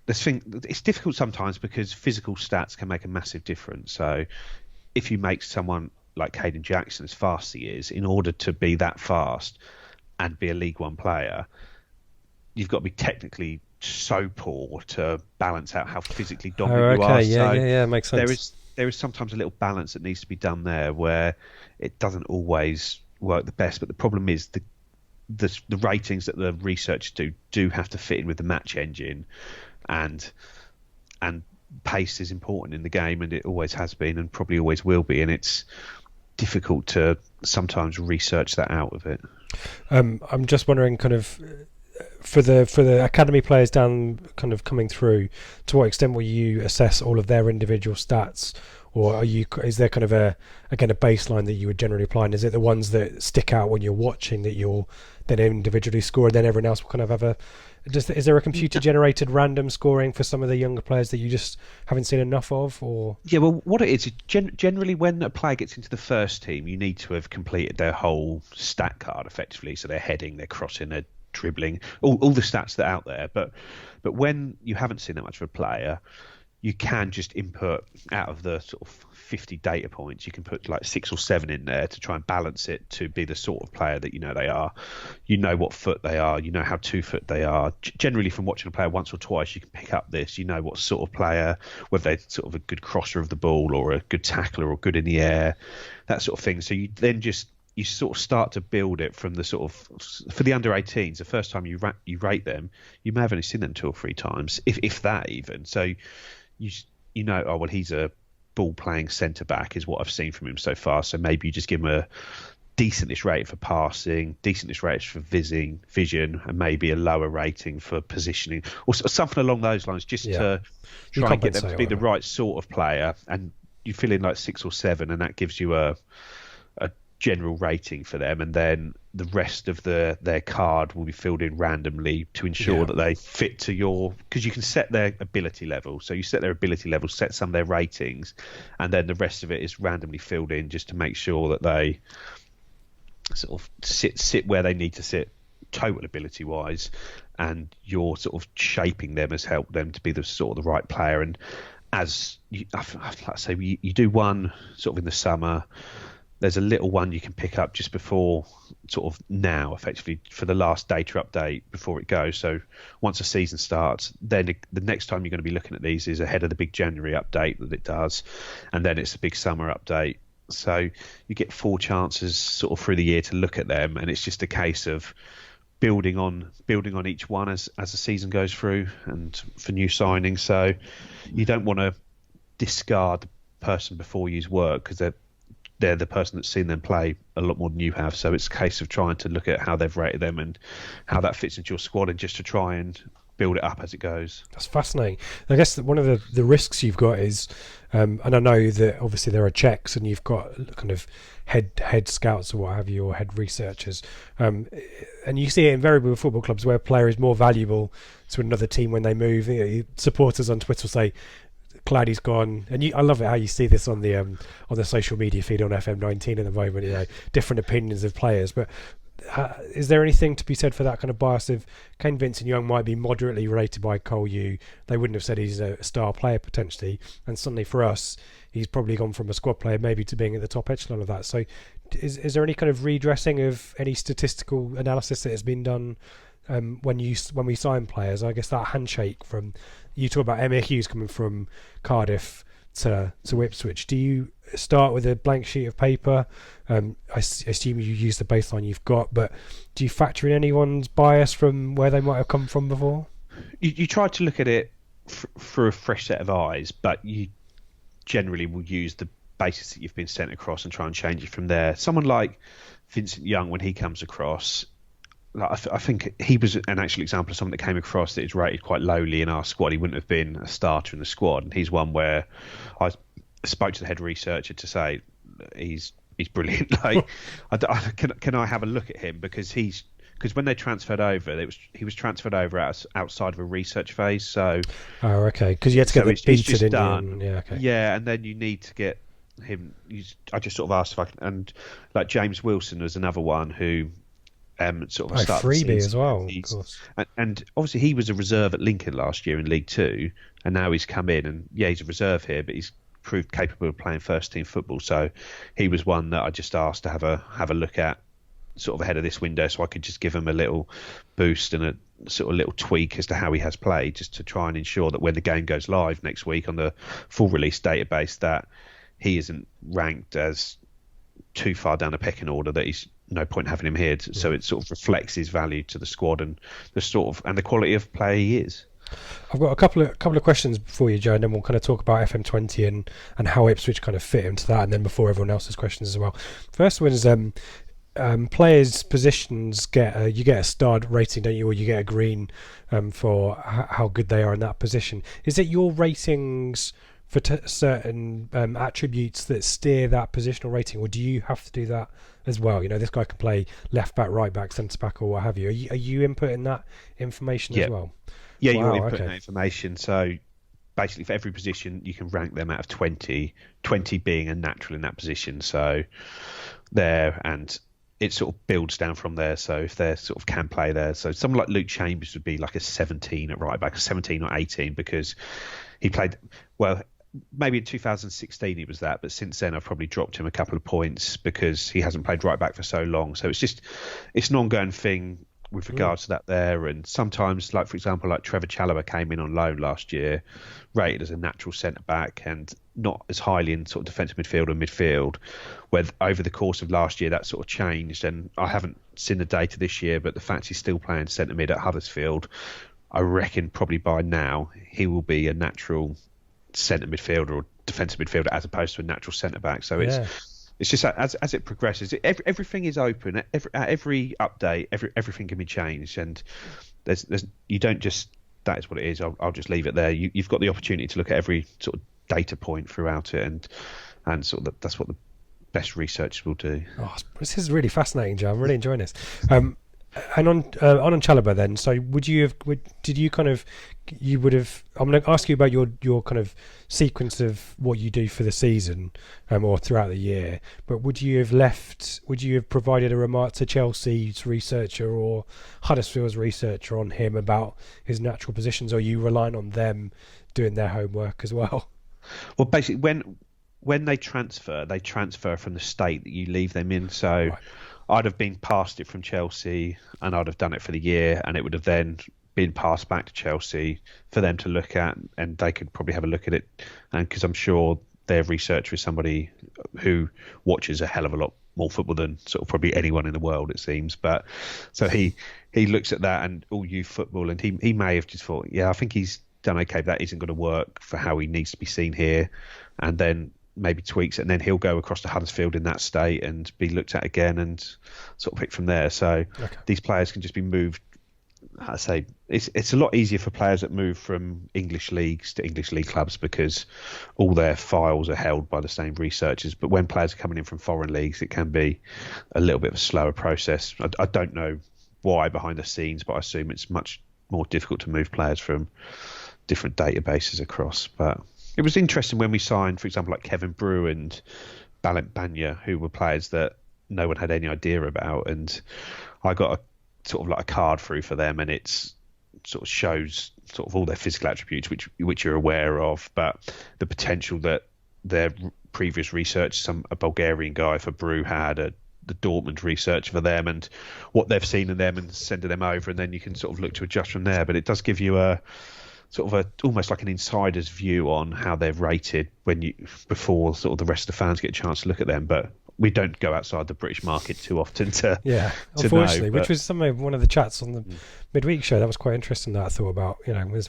thing, it's difficult sometimes because physical stats can make a massive difference. So if you make someone like Caden Jackson, as fast as he is, in order to be that fast and be a League One player, you've got to be technically so poor to balance out how physically dominant you are. Yeah, makes sense. There is sometimes a little balance that needs to be done there where it doesn't always work the best. But the problem is the ratings that the researchers do have to fit in with the match engine, and pace is important in the game, and it always has been and probably always will be, and it's difficult to sometimes research that out of it. I'm just wondering, kind of, for the academy players down, kind of coming through, to what extent will you assess all of their individual stats, or is there kind of a baseline that you would generally apply, and is it the ones that stick out when you're watching that you'll then individually score, and then everyone else will kind of have is there a computer generated random scoring for some of the younger players that you just haven't seen enough of? Or yeah, well, what it is generally when a player gets into the first team, you need to have completed their whole stat card effectively, so they're heading, they're crossing, they're dribbling, all the stats that are out there. But when you haven't seen that much of a player, you can just input out of the sort of 50 data points, you can put like 6 or 7 in there to try and balance it to be the sort of player that you know they are. You know what foot they are, you know how 2 foot they are. Generally, from watching a player once or twice, you can pick up this. You know what sort of player, whether they're sort of a good crosser of the ball or a good tackler or good in the air, that sort of thing. So you then you sort of start to build it from the sort of, for the under 18s, the first time you rate them, you may have only seen them 2 or 3 times, if that even. So you know, oh well, he's a ball playing centre back is what I've seen from him so far. So maybe you just give him a decentish rating for passing, decentish rating for vision, and maybe a lower rating for positioning, or something along those lines, just to try and get them to be the right sort of player. And you fill in like 6 or 7, and that gives you a general rating for them, and then the rest of their card will be filled in randomly to ensure that they fit to your, because you can set their ability level, so you set their ability level, set some of their ratings, and then the rest of it is randomly filled in just to make sure that they sort of sit where they need to sit total ability wise, and you're sort of shaping them has helped them to be the sort of the right player. And as I'd like to say, you do one sort of in the summer. There's a little one you can pick up just before, sort of now, effectively, for the last data update before it goes. So once the season starts, then the next time you're going to be looking at these is ahead of the big January update that it does, and then it's the big summer update. So you get 4 chances sort of through the year to look at them, and it's just a case of building on each one as the season goes through, and for new signings. So you don't want to discard the person before you's work, because they're the person that's seen them play a lot more than you have. So it's a case of trying to look at how they've rated them and how that fits into your squad, and just to try and build it up as it goes. That's fascinating. I guess that one of the risks you've got is, and I know that obviously there are checks, and you've got kind of head scouts or what have you, or head researchers, and you see it invariably with football clubs where a player is more valuable to another team when they move. Supporters on Twitter will say, Claddy's gone, and I love it how you see this on the social media feed on FM19 at the moment. You know, different opinions of players, but is there anything to be said for that kind of bias of Kane Vincent-Young might be moderately rated by Cole U? They wouldn't have said he's a star player potentially, and suddenly for us, he's probably gone from a squad player maybe to being at the top echelon of that. So, is there any kind of redressing of any statistical analysis that has been done when we sign players? I guess that handshake from, you talk about Emma Hughes coming from Cardiff to Ipswich. Do you start with a blank sheet of paper? I assume you use the baseline you've got, but do you factor in anyone's bias from where they might have come from before? You try to look at it through a fresh set of eyes, but you generally will use the basis that you've been sent across and try and change it from there. Someone like Vincent Young, when he comes across, like, I think he was an actual example of someone that came across that is rated quite lowly in our squad. He wouldn't have been a starter in the squad, and he's one where I spoke to the head researcher to say he's brilliant. Like, can I have a look at him, because when they transferred over, he was transferred over outside of a research phase. So okay, because you had to get the beta, didn't done. you? Yeah, okay. Yeah, and then you need to get him. I just sort of asked if I can, and like James Wilson was another one who sort of started freebie as well, of course. And obviously he was a reserve at Lincoln last year in League Two, and now he's come in, and he's a reserve here, but he's proved capable of playing first team football. So he was one that I just asked to have a look at sort of ahead of this window, so I could just give him a little boost and a sort of little tweak as to how he has played, just to try and ensure that when the game goes live next week on the full release database, that he isn't ranked as too far down the pecking order, that he's no point having him here. So it sort of reflects his value to the squad and the quality of player he is. I've got a couple of questions for you, Joe, and then we'll kind of talk about FM20 and how Ipswich kind of fit into that, and then before everyone else's questions as well. First one is players' positions you get a starred rating, don't you, or you get a green for how good they are in that position. Is it your ratings for certain attributes that steer that positional rating, or do you have to do that as well? You know, this guy can play left back, right back, centre back, or what have you. Are you inputting that information as well? Yeah, wow, you're inputting that information. So basically, for every position, you can rank them out of 20, 20 being a natural in that position. So there, and it sort of builds down from there. So if they sort of can play there, so someone like Luke Chambers would be like a 17 at right back, a 17 or 18, because he played well. Maybe in 2016 he was that, but since then I've probably dropped him a couple of points because he hasn't played right back for so long. So it's an ongoing thing with regards to that there. And sometimes, like for example, like Trevor Chalobah came in on loan last year, rated as a natural centre back and not as highly in sort of defensive midfield or midfield, where over the course of last year that sort of changed. And I haven't seen the data this year, but the fact he's still playing centre mid at Huddersfield, I reckon probably by now he will be a natural centre midfielder or defensive midfielder as opposed to a natural centre back. So it's just as it progresses, everything is open. At every update, everything can be changed, and there's you don't just, that is what it is. I'll just leave it there. You've got the opportunity to look at every sort of data point throughout it, and sort of that's what the best researchers will do. Oh, this is really fascinating, Joe. I'm really enjoying this. And on Chalobah then, so you would have, I'm going to ask you about your kind of sequence of what you do for the season or throughout the year, but would you have provided a remark to Chelsea's researcher or Huddersfield's researcher on him about his natural positions, or are you relying on them doing their homework as well? Well, basically when they transfer from the state that you leave them in, so right. I'd have been passed it from Chelsea and I'd have done it for the year, and it would have then been passed back to Chelsea for them to look at, and they could probably have a look at it, and because I'm sure their researcher is somebody who watches a hell of a lot more football than sort of probably anyone in the world, it seems. But so he looks at that and all youth football, and he may have just thought, yeah, I think he's done okay, but that isn't going to work for how he needs to be seen here, and then maybe tweaks it, and then he'll go across to Huddersfield in that state and be looked at again and sort of pick from there. So These players can just be moved. I say it's a lot easier for players that move from English leagues to English league clubs because all their files are held by the same researchers. But when players are coming in from foreign leagues, it can be a little bit of a slower process. I don't know why behind the scenes, but I assume it's much more difficult to move players from different databases across. But it was interesting when we signed, for example, like Kevin Brew and Balint Banya, who were players that no one had any idea about, and I got a sort of like a card through for them, and it's sort of shows sort of all their physical attributes which you're aware of, but the potential that their previous research, a Bulgarian guy for Brew had the Dortmund research for them, and what they've seen in them, and sending them over, and then you can sort of look to adjust from there. But it does give you a sort of almost like an insider's view on how they're rated before sort of the rest of the fans get a chance to look at them. But we don't go outside the British market too often to unfortunately know, which was one of the chats on the midweek show that was quite interesting, that I thought about,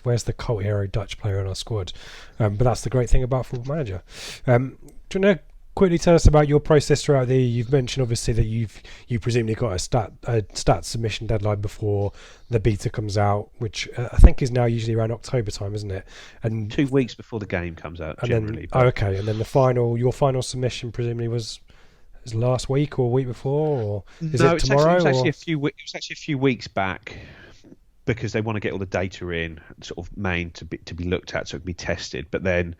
where's the cult hero Dutch player in our squad, but that's the great thing about Football Manager. Do you want to quickly tell us about your process throughout the year. You've mentioned obviously that you presumably got a stat submission deadline before the beta comes out, which I think is now usually around October time, isn't it? And 2 weeks before the game comes out, and generally. then okay, and then your final submission presumably was last week or week before, or is it tomorrow? It was actually a few weeks back, because they want to get all the data in, sort of main to be looked at, so it can be tested. But then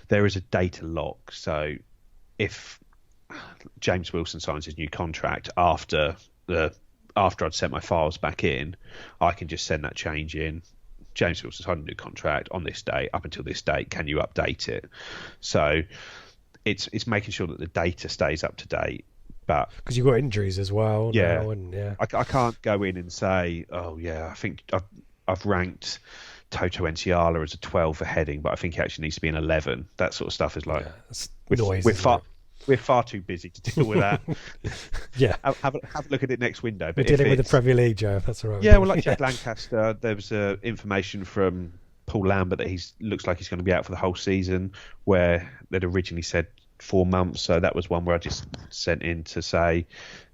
there is a data lock, so if James Wilson signs his new contract after I'd sent my files back in, I can just send that change in. James Wilson signed a new contract on this date. Up until this date, can you update it? So it's making sure that the data stays up to date. But because you've got injuries as well, yeah, now, and I can't go in and say, oh yeah, I think I've ranked Toto Enciala as a 12 for heading, but I think he actually needs to be an 11. That sort of stuff is like we're far too busy to deal with that. Yeah, have a look at it next window. But we're dealing with the Premier League, Joe. If that's all right. Yeah, well, like Jack Lancaster, there was information from Paul Lambert that looks like he's going to be out for the whole season, where they'd originally said 4 months. So that was one where I just sent in to say,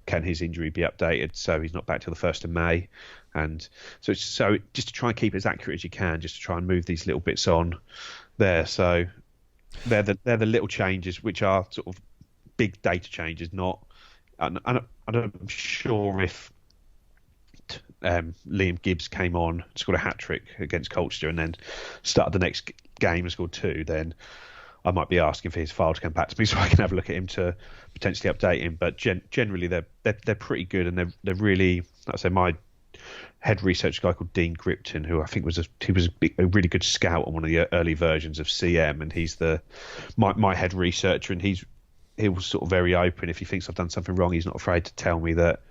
can his injury be updated so he's not back till the 1st of May? And so just to try and keep it as accurate as you can, just to try and move these little bits on there. So they're the little changes, which are sort of big data changes. I'm sure if Liam Gibbs came on, scored a hat-trick against Colchester, and then started the next game and scored 2, then I might be asking for his file to come back to me so I can have a look at him to potentially update him. But generally, they're pretty good, and they're really, like I say, my head research guy called Dean Gripton, who I think was a really good scout on one of the early versions of CM, and he's my head researcher, and he was sort of very open. If he thinks I've done something wrong, he's not afraid to tell me that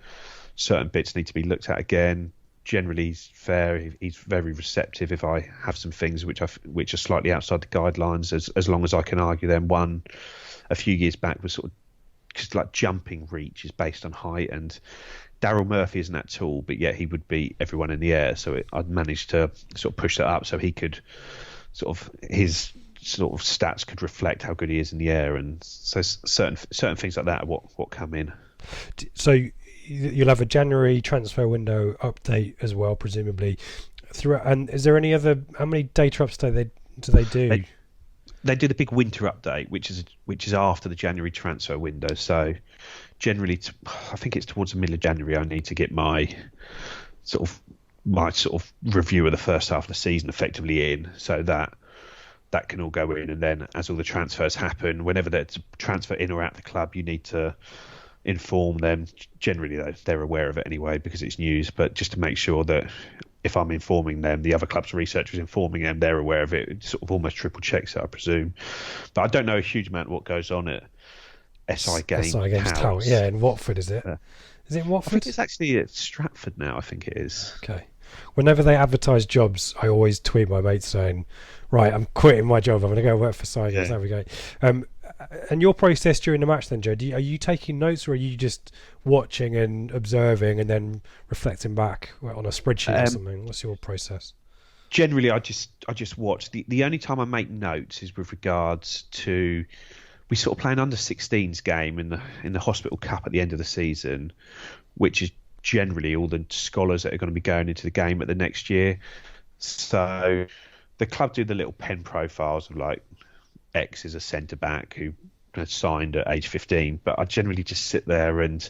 certain bits need to be looked at again. Generally, he's fair. He's very receptive if I have some things which are slightly outside the guidelines, as long as I can argue them. One a few years back was sort of just like jumping reach is based on height, and Daryl Murphy isn't that tall, but yet he would beat everyone in the air. So I'd managed to sort of push that up so he could his sort of stats could reflect how good he is in the air, and so certain things like that are what come in. So you'll have a January transfer window update as well, presumably. Throughout, and is there any other? How many data updates do they do? They do the big winter update, which is after the January transfer window. So generally, I think it's towards the middle of January. I need to get my sort of review of the first half of the season effectively in, so that can all go in. And then as all the transfers happen, whenever there's a transfer in or out the club, you need to inform them. Generally, they're aware of it anyway because it's news, but just to make sure that if I'm informing them, the other club's researchers informing them, they're aware of it. It sort of almost triple checks it, I presume. But I don't know a huge amount of what goes on at SI Games Tower. Yeah, in Watford, is it? Is it in Watford? I think it's actually at Stratford now, I think it is. Okay. Whenever they advertise jobs, I always tweet my mates saying, right, I'm quitting my job, I'm going to go work for SI Games. There we go. And your process during the match then, Joe, are you taking notes, or are you just watching and observing and then reflecting back on a spreadsheet or something? What's your process? Generally, I just watch. The only time I make notes is with regards to, we sort of play an under-16s game in the Hospital Cup at the end of the season, which is generally all the scholars that are going to be going into the game at the next year. So the club do the little pen profiles of like, X is a centre back who signed at age 15, but I generally just sit there and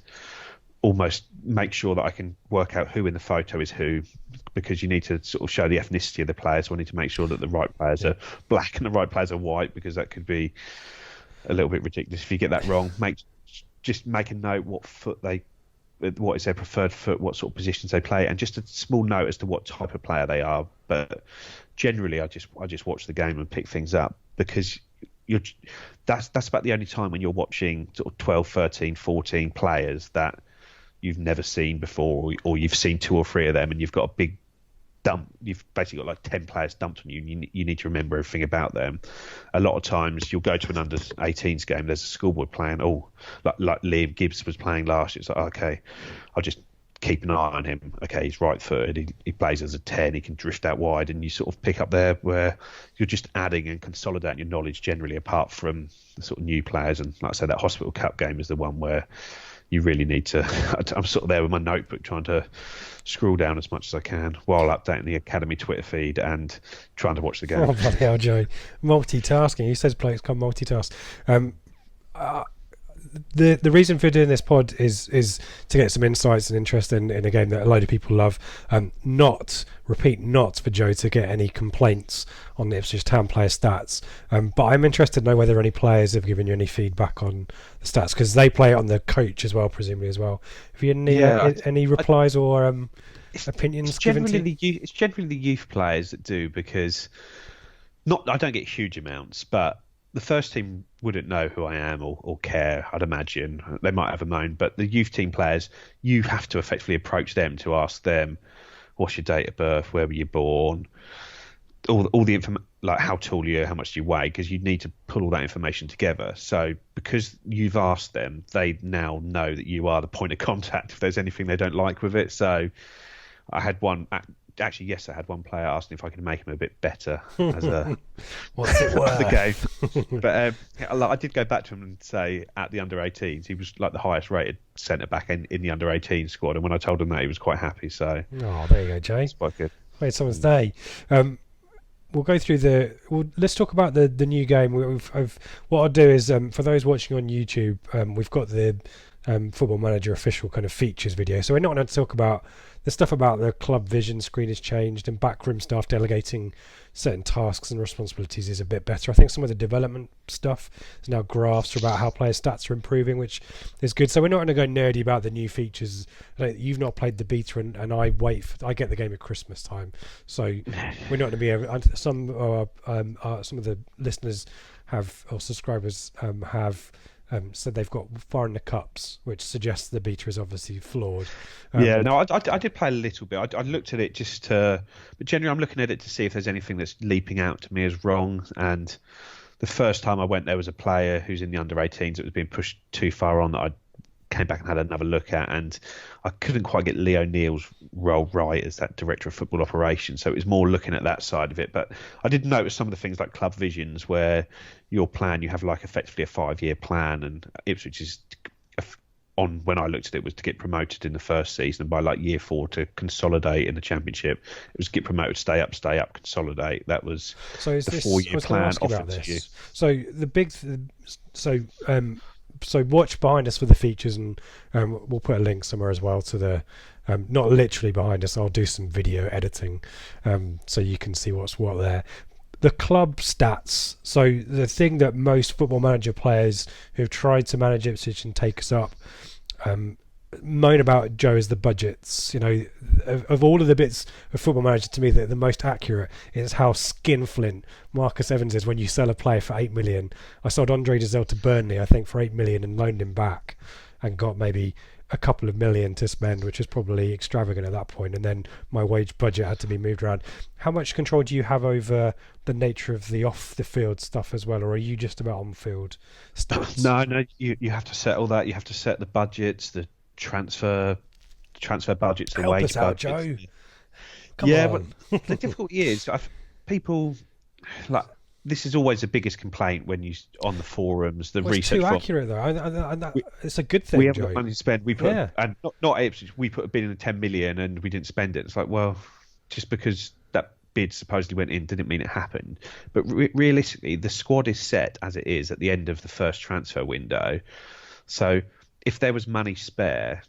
almost make sure that I can work out who in the photo is who, because you need to sort of show the ethnicity of the players. So I need to make sure that the right players are black and the right players are white, because that could be a little bit ridiculous if you get that wrong. Just make a note what is their preferred foot, what sort of positions they play, and just a small note as to what type of player they are. But generally, I just watch the game and pick things up, because that's about the only time when you're watching sort of 12, 13, 14 players that you've never seen before, or you've seen 2 or 3 of them, and you've got a big dump. You've basically got like 10 players dumped on you, and you need to remember everything about them. A lot of times you'll go to an under 18s game, there's a schoolboy playing, like Liam Gibbs was playing last year. It's like, okay, I'll just keep an eye on him. Okay, he's right-footed. He plays as a 10. He can drift out wide, and you sort of pick up there where you're just adding and consolidating your knowledge generally, apart from the sort of new players. And like I said, that Hospital Cup game is the one where you really need to. I'm sort of there with my notebook trying to scroll down as much as I can while updating the Academy Twitter feed and trying to watch the game. Oh, bloody hell, Joe. Multitasking. He says players can't multitask. The reason for doing this pod is to get some insights and interest in a game that a load of people love. Not for Joe to get any complaints on the Ipswich Town player stats. But I'm interested to know whether any players have given you any feedback on the stats, because they play it on the coach as well, presumably as well. Have you any replies or opinions given to you? It's generally the youth players that do, because I don't get huge amounts, but the first team wouldn't know who I am or care, I'd imagine. They might have a moan, but the youth team players, you have to effectively approach them to ask them, what's your date of birth, where were you born, all the information, like how tall are you, how much do you weigh, because you need to pull all that information together. So because you've asked them, they now know that you are the point of contact if there's anything they don't like with it. So I had one... Actually, yes, I had one player asking if I could make him a bit better as a what's it worth? the game. But I did go back to him and say at the under-18s, he was like the highest rated centre back in the under-18 squad. And when I told him that, he was quite happy. So there you go, Jay. It's quite good. Made someone's day. We'll go through let's talk about the new game. What I'll do is for those watching on YouTube, we've got the Football Manager official kind of features video. So we're not going to talk about the stuff about the club vision screen has changed and backroom staff delegating certain tasks and responsibilities is a bit better. I think some of the development stuff is now graphs about how player stats are improving, which is good. So we're not going to go nerdy about the new features. You've not played the beta, and I get the game at Christmas time, so we're not going to be able. Some of the listeners or subscribers have. Said they've got far in the cups, which suggests the beta is obviously flawed. I did play a little bit. I looked at it but generally I'm looking at it to see if there's anything that's leaping out to me as wrong. And the first time I went, there was a player who's in the under-18s that was being pushed too far on that I came back and had another look at, and I couldn't quite get Leo Neal's role right as that director of football operations, so it was more looking at that side of it. But I did notice some of the things like club visions, where your plan, you have like effectively a 5-year plan, and Ipswich is on, when I looked at it, was to get promoted in the first season, and by like year 4 to consolidate in the Championship. It was get promoted, stay up, consolidate. That was the 4-year plan offered to you. So watch behind us for the features, and we'll put a link somewhere as well to the not literally behind us. I'll do some video editing so you can see what's what there. The club stats. So the thing that most Football Manager players who've tried to manage Ipswich and take us up moan about, Joe, is the budgets. Of all of the bits of Football Manager, to me, the most accurate is how skinflint Marcus Evans is when you sell a player for 8 million. I sold Andre Giselle to Burnley, I think, for 8 million and loaned him back and got maybe a couple of million to spend, which is probably extravagant at that point, and then my wage budget had to be moved around. How much control do you have over the nature of the off the field stuff as well, or are you just about on field stats? No, you have to set all that. You have to set the budgets, the transfer budgets, the wage budgets. Joe. Come on. But the difficulty is people like, this is always the biggest complaint when you on the forums. The research too accurate though. It's a good thing. We haven't Joe. got money to spend. We put and not Ipswich. We put a bid in 10 million and we didn't spend it. It's like, well, just because that bid supposedly went in didn't mean it happened. But realistically, the squad is set as it is at the end of the first transfer window. So if there was money spare,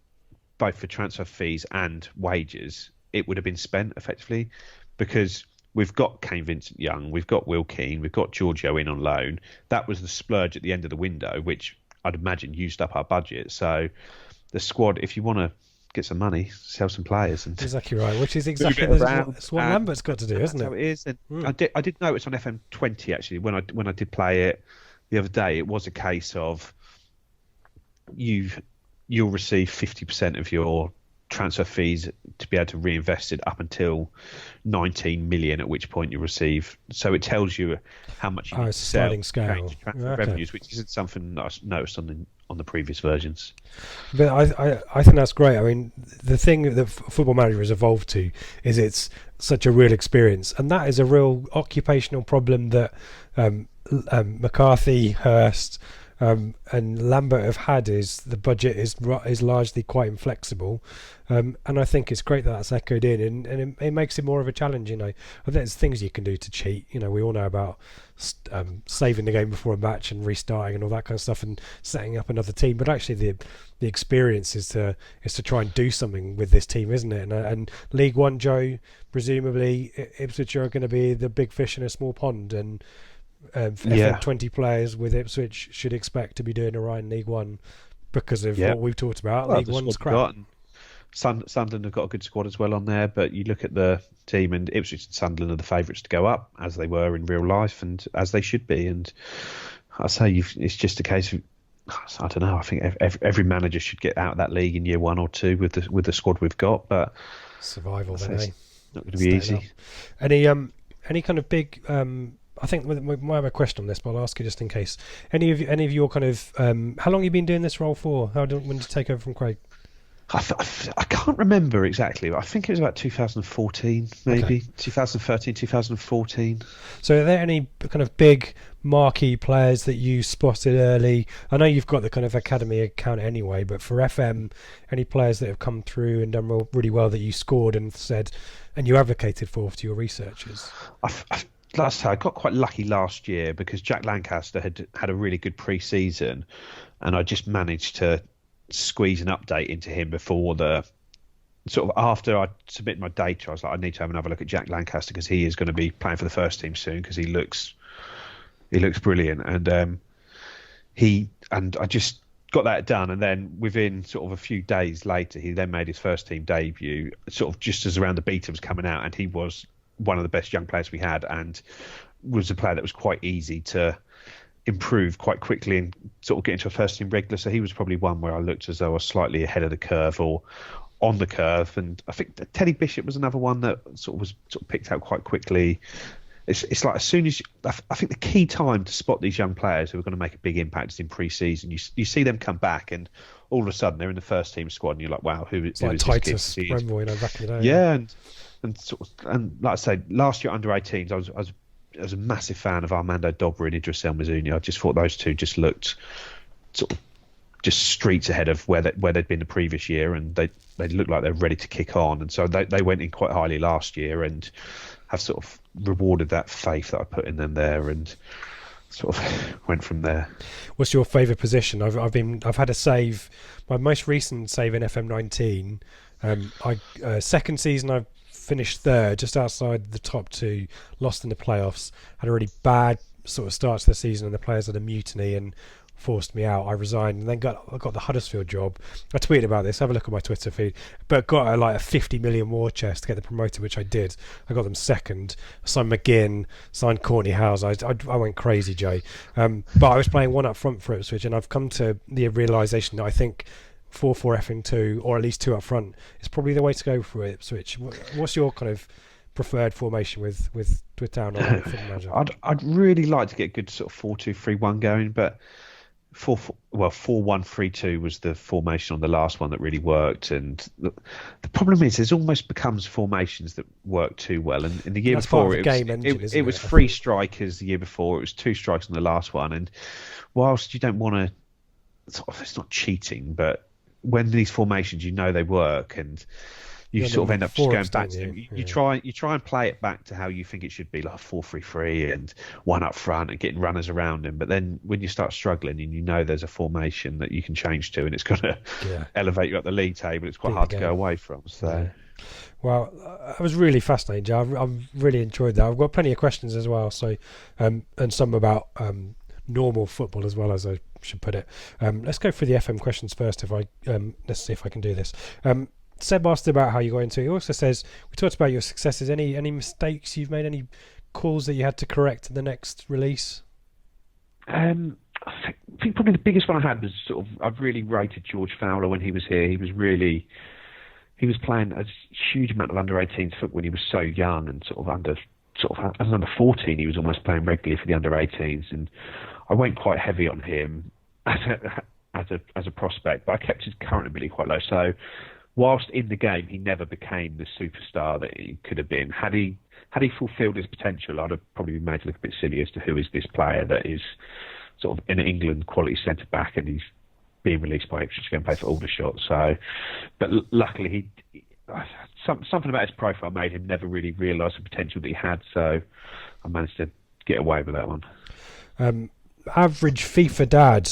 both for transfer fees and wages, it would have been spent effectively, because we've got Kane Vincent-Young, we've got Will Keane, we've got Giorgio in on loan. That was the splurge at the end of the window, which I'd imagine used up our budget. So the squad, if you want to get some money, sell some players. And exactly right, which is exactly what Lambert's got to do, isn't it? That's how it is. And I did notice on FM20 actually when I did play it the other day, it was a case of you'll receive 50% of your transfer fees to be able to reinvest it up until 19 million, at which point you receive. So it tells you how much you need to sell, scale. transfer revenues, which isn't something that I noticed on on the previous versions. But I think that's great. I mean, the thing that Football Manager has evolved to is it's such a real experience, and that is a real occupational problem that McCarthy, Hurst, and Lambert have had. Is the budget is largely quite inflexible, and I think it's great that that's echoed in, and it makes it more of a challenge. I think there's things you can do to cheat. We all know about saving the game before a match and restarting and all that kind of stuff, and setting up another team. But actually, the experience is to try and do something with this team, isn't it? And League One, Joe, presumably Ipswich are going to be the big fish in a small pond, and FM 20 players with Ipswich should expect to be doing alright in League One because of what we've talked about. League One's crap. Sunderland have got a good squad as well on there, but you look at the team, and Ipswich and Sunderland are the favourites to go up, as they were in real life and as they should be. And I say it's just a case of, I don't know, I think every manager should get out of that league in year 1 or 2 with the squad we've got. But survival, then, it's not going to be easy. Any kind of big I think we might have a question on this, but I'll ask you just in case. Any of your kind of how long have you been doing this role for? When did you take over from Craig? I can't remember exactly, but I think it was about 2014, maybe 2013, 2014. So are there any kind of big marquee players that you spotted early? I know you've got the kind of academy account anyway, but for FM, any players that have come through and done really well that you scored and said and you advocated for to your researchers? Last I got quite lucky last year because Jack Lancaster had a really good pre-season, and I just managed to squeeze an update into him before the sort of after I submitted my data. I was like, I need to have another look at Jack Lancaster because he is going to be playing for the first team soon because he looks brilliant, and I just got that done, and then within sort of a few days later he then made his first team debut, sort of just as around the beta was coming out, and he was one of the best young players we had and was a player that was quite easy to improve quite quickly and sort of get into a first team regular. So he was probably one where I looked as though I was slightly ahead of the curve or on the curve. And I think Teddy Bishop was another one that was picked out quite quickly. It's like as soon as I think the key time to spot these young players who are going to make a big impact is in pre-season. You see them come back and all of a sudden they're in the first team squad and you're like, wow, who is Titus, this kid? back in the day. Yeah, and like I say, last year under 18s, I was a massive fan of Armando Dobra and Idris El Mizuni. I just thought those two just looked sort of just streets ahead of where they'd been the previous year, and they looked like they're ready to kick on. And so they went in quite highly last year and have sort of rewarded that faith that I put in them there, and sort of went from there. What's your favourite position? I've had a save. My most recent save in FM19. Second season I finished third, just outside the top 2, lost in the playoffs, had a really bad sort of start to the season, and the players had a mutiny and forced me out. I resigned and then I got the Huddersfield job. I tweeted about this, have a look at my Twitter feed, but got a 50 million war chest to get them promoted, which I did. I got them second, signed McGinn, signed Courtney Howes. I went crazy, Jay. But I was playing one up front for Ipswich, and I've come to the realisation that I think 4-4 effing 2, or at least 2 up front, is probably the way to go for Ipswich. What's your kind of preferred formation with Town or Football Manager? I'd really like to get a good sort of 4-2-3-1 going, but 4-1-3-2 was the formation on the last one that really worked. And the problem is, it almost becomes formations that work too well. And in the year before, it was 3 strikers. The year before, it was 2 strikers on the last one. And whilst you don't want to, it's not cheating, but when these formations, they work, and you sort of end up just going back to them. You try and play it back to how you think it should be, like 4-3-3 and 1 up front and getting runners around him. But then when you start struggling and there's a formation that you can change to and it's going to elevate you up the league table, it's quite hard to go away from. So. Yeah. Well, that was really fascinating, Joe. I've really enjoyed that. I've got plenty of questions as well. So, and some about normal football as well, as I should put it. Let's go through the FM questions first. Let's see if I can do this. Seb asked about how you got into it. He also says, we talked about your successes. Any mistakes you've made? Any calls that you had to correct in the next release? I think probably the biggest one I had was I've really rated George Fowler when he was here. He was playing a huge amount of under 18s football when he was so young, and as under 14 he was almost playing regularly for the under 18s, and I went quite heavy on him as as a prospect, but I kept his current ability quite low. So whilst in the game, he never became the superstar that he could have been. Had he fulfilled his potential, I'd have probably been made to look a bit silly as to who is this player that is sort of an England quality centre back, and he's being released by Ipswich to go and play for Aldershot. So, but luckily something about his profile made him never really realise the potential that he had. So I managed to get away with that one. Average FIFA dad.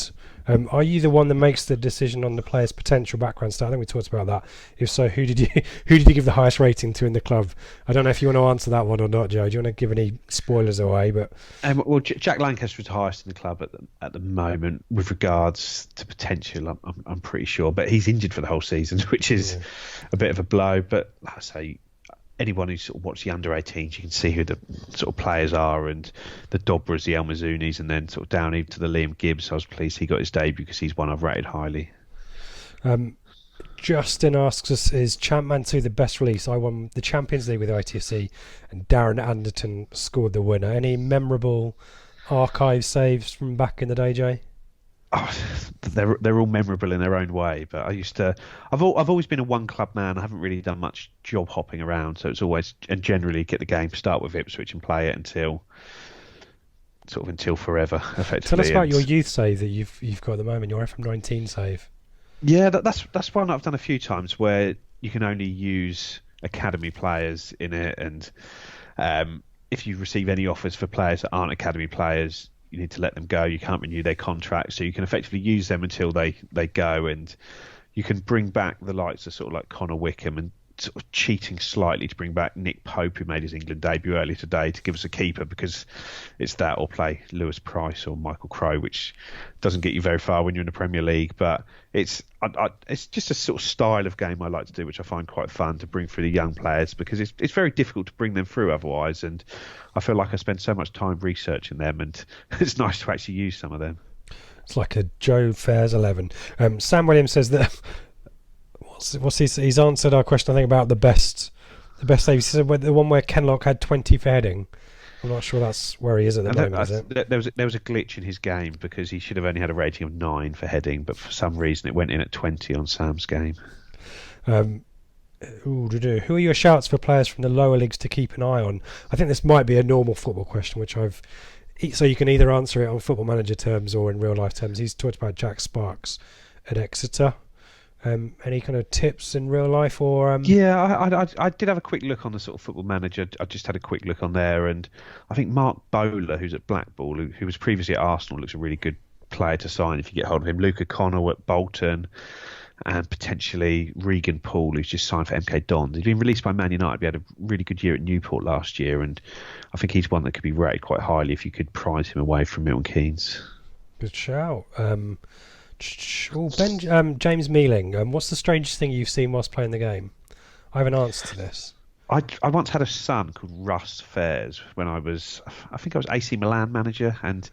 Are you the one that makes the decision on the player's potential background stuff? I think we talked about that. If so, who did you give the highest rating to in the club? I don't know if you want to answer that one or not, Joe. Do you want to give any spoilers away? But well, Jack Lancaster is the highest in the club at the moment with regards to potential. I'm pretty sure, but he's injured for the whole season, which is a bit of a blow. But like I say, anyone who sort of watched the under-18s, you can see who the sort of players are, and the Dobras, the El Mazunis, and then sort of down even to the Liam Gibbs. I was pleased he got his debut because he's one I've rated highly. Justin asks us, is Champman 2 the best release? I won the Champions League with ITFC and Darren Anderton scored the winner. Any memorable archive saves from back in the day, Jay? Oh, they're all memorable in their own way, but I've always been a one club man. I haven't really done much job hopping around, so it's always and generally get the game, start with Ipswich and play it until forever, effectively. Tell us about your youth save that you've got at the moment, your FM19 save. Yeah, that's one I've done a few times where you can only use academy players in it, and if you receive any offers for players that aren't academy players, you need to let them go. You can't renew their contract, so you can effectively use them until they go, and you can bring back the likes of sort of like Connor Wickham and sort of cheating slightly to bring back Nick Pope, who made his England debut earlier today, to give us a keeper, because it's that or play Lewis Price or Michael Crowe, which doesn't get you very far when you're in the Premier League. But it's just a sort of style of game I like to do, which I find quite fun to bring through the young players, because it's very difficult to bring them through otherwise, and I feel like I spend so much time researching them, and it's nice to actually use some of them. It's like a Joe Fairs 11. Sam Williams says that he's answered our question, I think, about the best save. He said the one where Kenlock had 20 for heading. I'm not sure that's where he is at the moment, is it? There was a glitch in his game, because he should have only had a rating of 9 for heading, but for some reason it went in at 20 on Sam's game. Who are your shouts for players from the lower leagues to keep an eye on? I think this might be a normal football question, so you can either answer it on Football Manager terms or in real life terms. He's talked about Jack Sparks at Exeter. Any kind of tips in real life, or Yeah, I did have a quick look on the sort of Football Manager. I just had a quick look on there, and I think Mark Bowler, who's at Blackpool, who was previously at Arsenal, looks a really good player to sign if you get hold of him. Luca Connell at Bolton, and potentially Regan Poole, who's just signed for MK Dons. He's been released by Man United. We had a really good year at Newport last year, and I think he's one that could be rated quite highly if you could prize him away from Milton Keynes. Good shout. James Mealing, what's the strangest thing you've seen whilst playing the game? I have an answer to this. I once had a son called Russ Fairs when I think I was AC Milan manager, and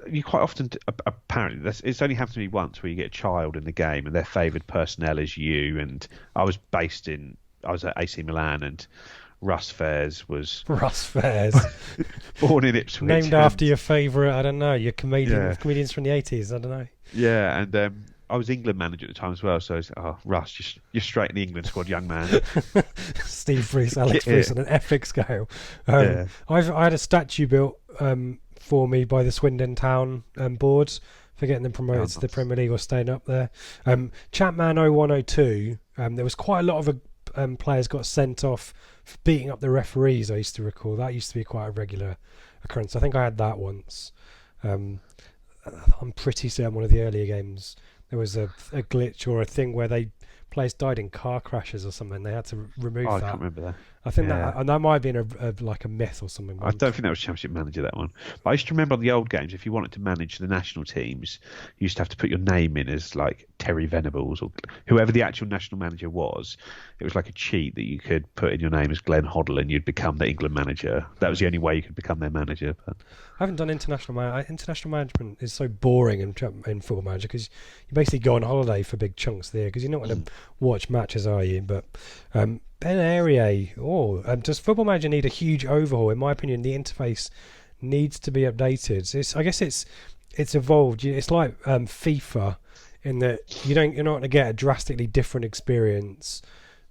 you quite often, apparently, it's only happened to me once, where you get a child in the game and their favoured personnel is you, and I was at AC Milan, and Russ Fairs was... Russ Fairs. born in Ipswich. Named after your favourite, I don't know, your comedians from the 80s, I don't know. Yeah, and I was England manager at the time as well, so I was, Russ, you're straight in the England squad, young man. Steve Bruce, Alex Bruce on an epic scale. I had a statue built for me by the Swindon Town board for getting them promoted to the Premier League or staying up there. Chapman 0102, there was quite a lot of players got sent off for beating up the referees, I used to recall. That used to be quite a regular occurrence. I think I had that once. I'm pretty certain one of the earlier games there was a glitch or a thing where players died in car crashes or something. They had to remove that. I can't remember that. I think that might have been a myth or something. I don't think that was Championship Manager, that one. But I used to remember on the old games, if you wanted to manage the national teams, you used to have to put your name in as like Terry Venables or whoever the actual national manager was. It was like a cheat that you could put in your name as Glenn Hoddle and you'd become the England manager. That was the only way you could become their manager. But I haven't done international management is so boring in Football Manager, because you basically go on holiday for big chunks there, because you're not going to watch matches, are you? But Ben Airier, does Football Manager need a huge overhaul? In my opinion, the interface needs to be updated. I guess it's evolved. It's like FIFA in that you're not going to get a drastically different experience.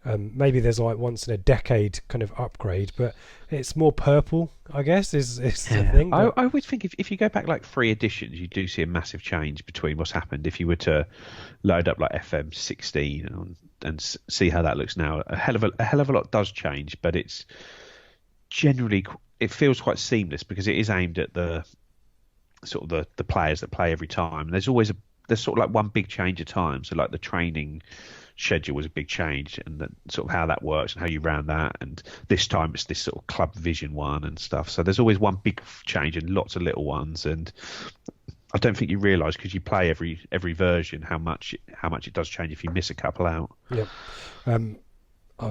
Maybe there's like once in a decade kind of upgrade, but it's more purple, I guess, is the thing. I always think if you go back like 3 editions, you do see a massive change between what's happened. If you were to load up like FM16 and see how that looks now, a hell of a lot does change, but it's generally, it feels quite seamless because it is aimed at the sort of the players that play every time. There's sort of like one big change at a time. So like the training schedule was a big change, and sort of how that works and how you ran that, and this time it's this sort of club vision one and stuff. So there's always one big change and lots of little ones, and I don't think you realise because you play every version how much it does change if you miss a couple out. Yep. I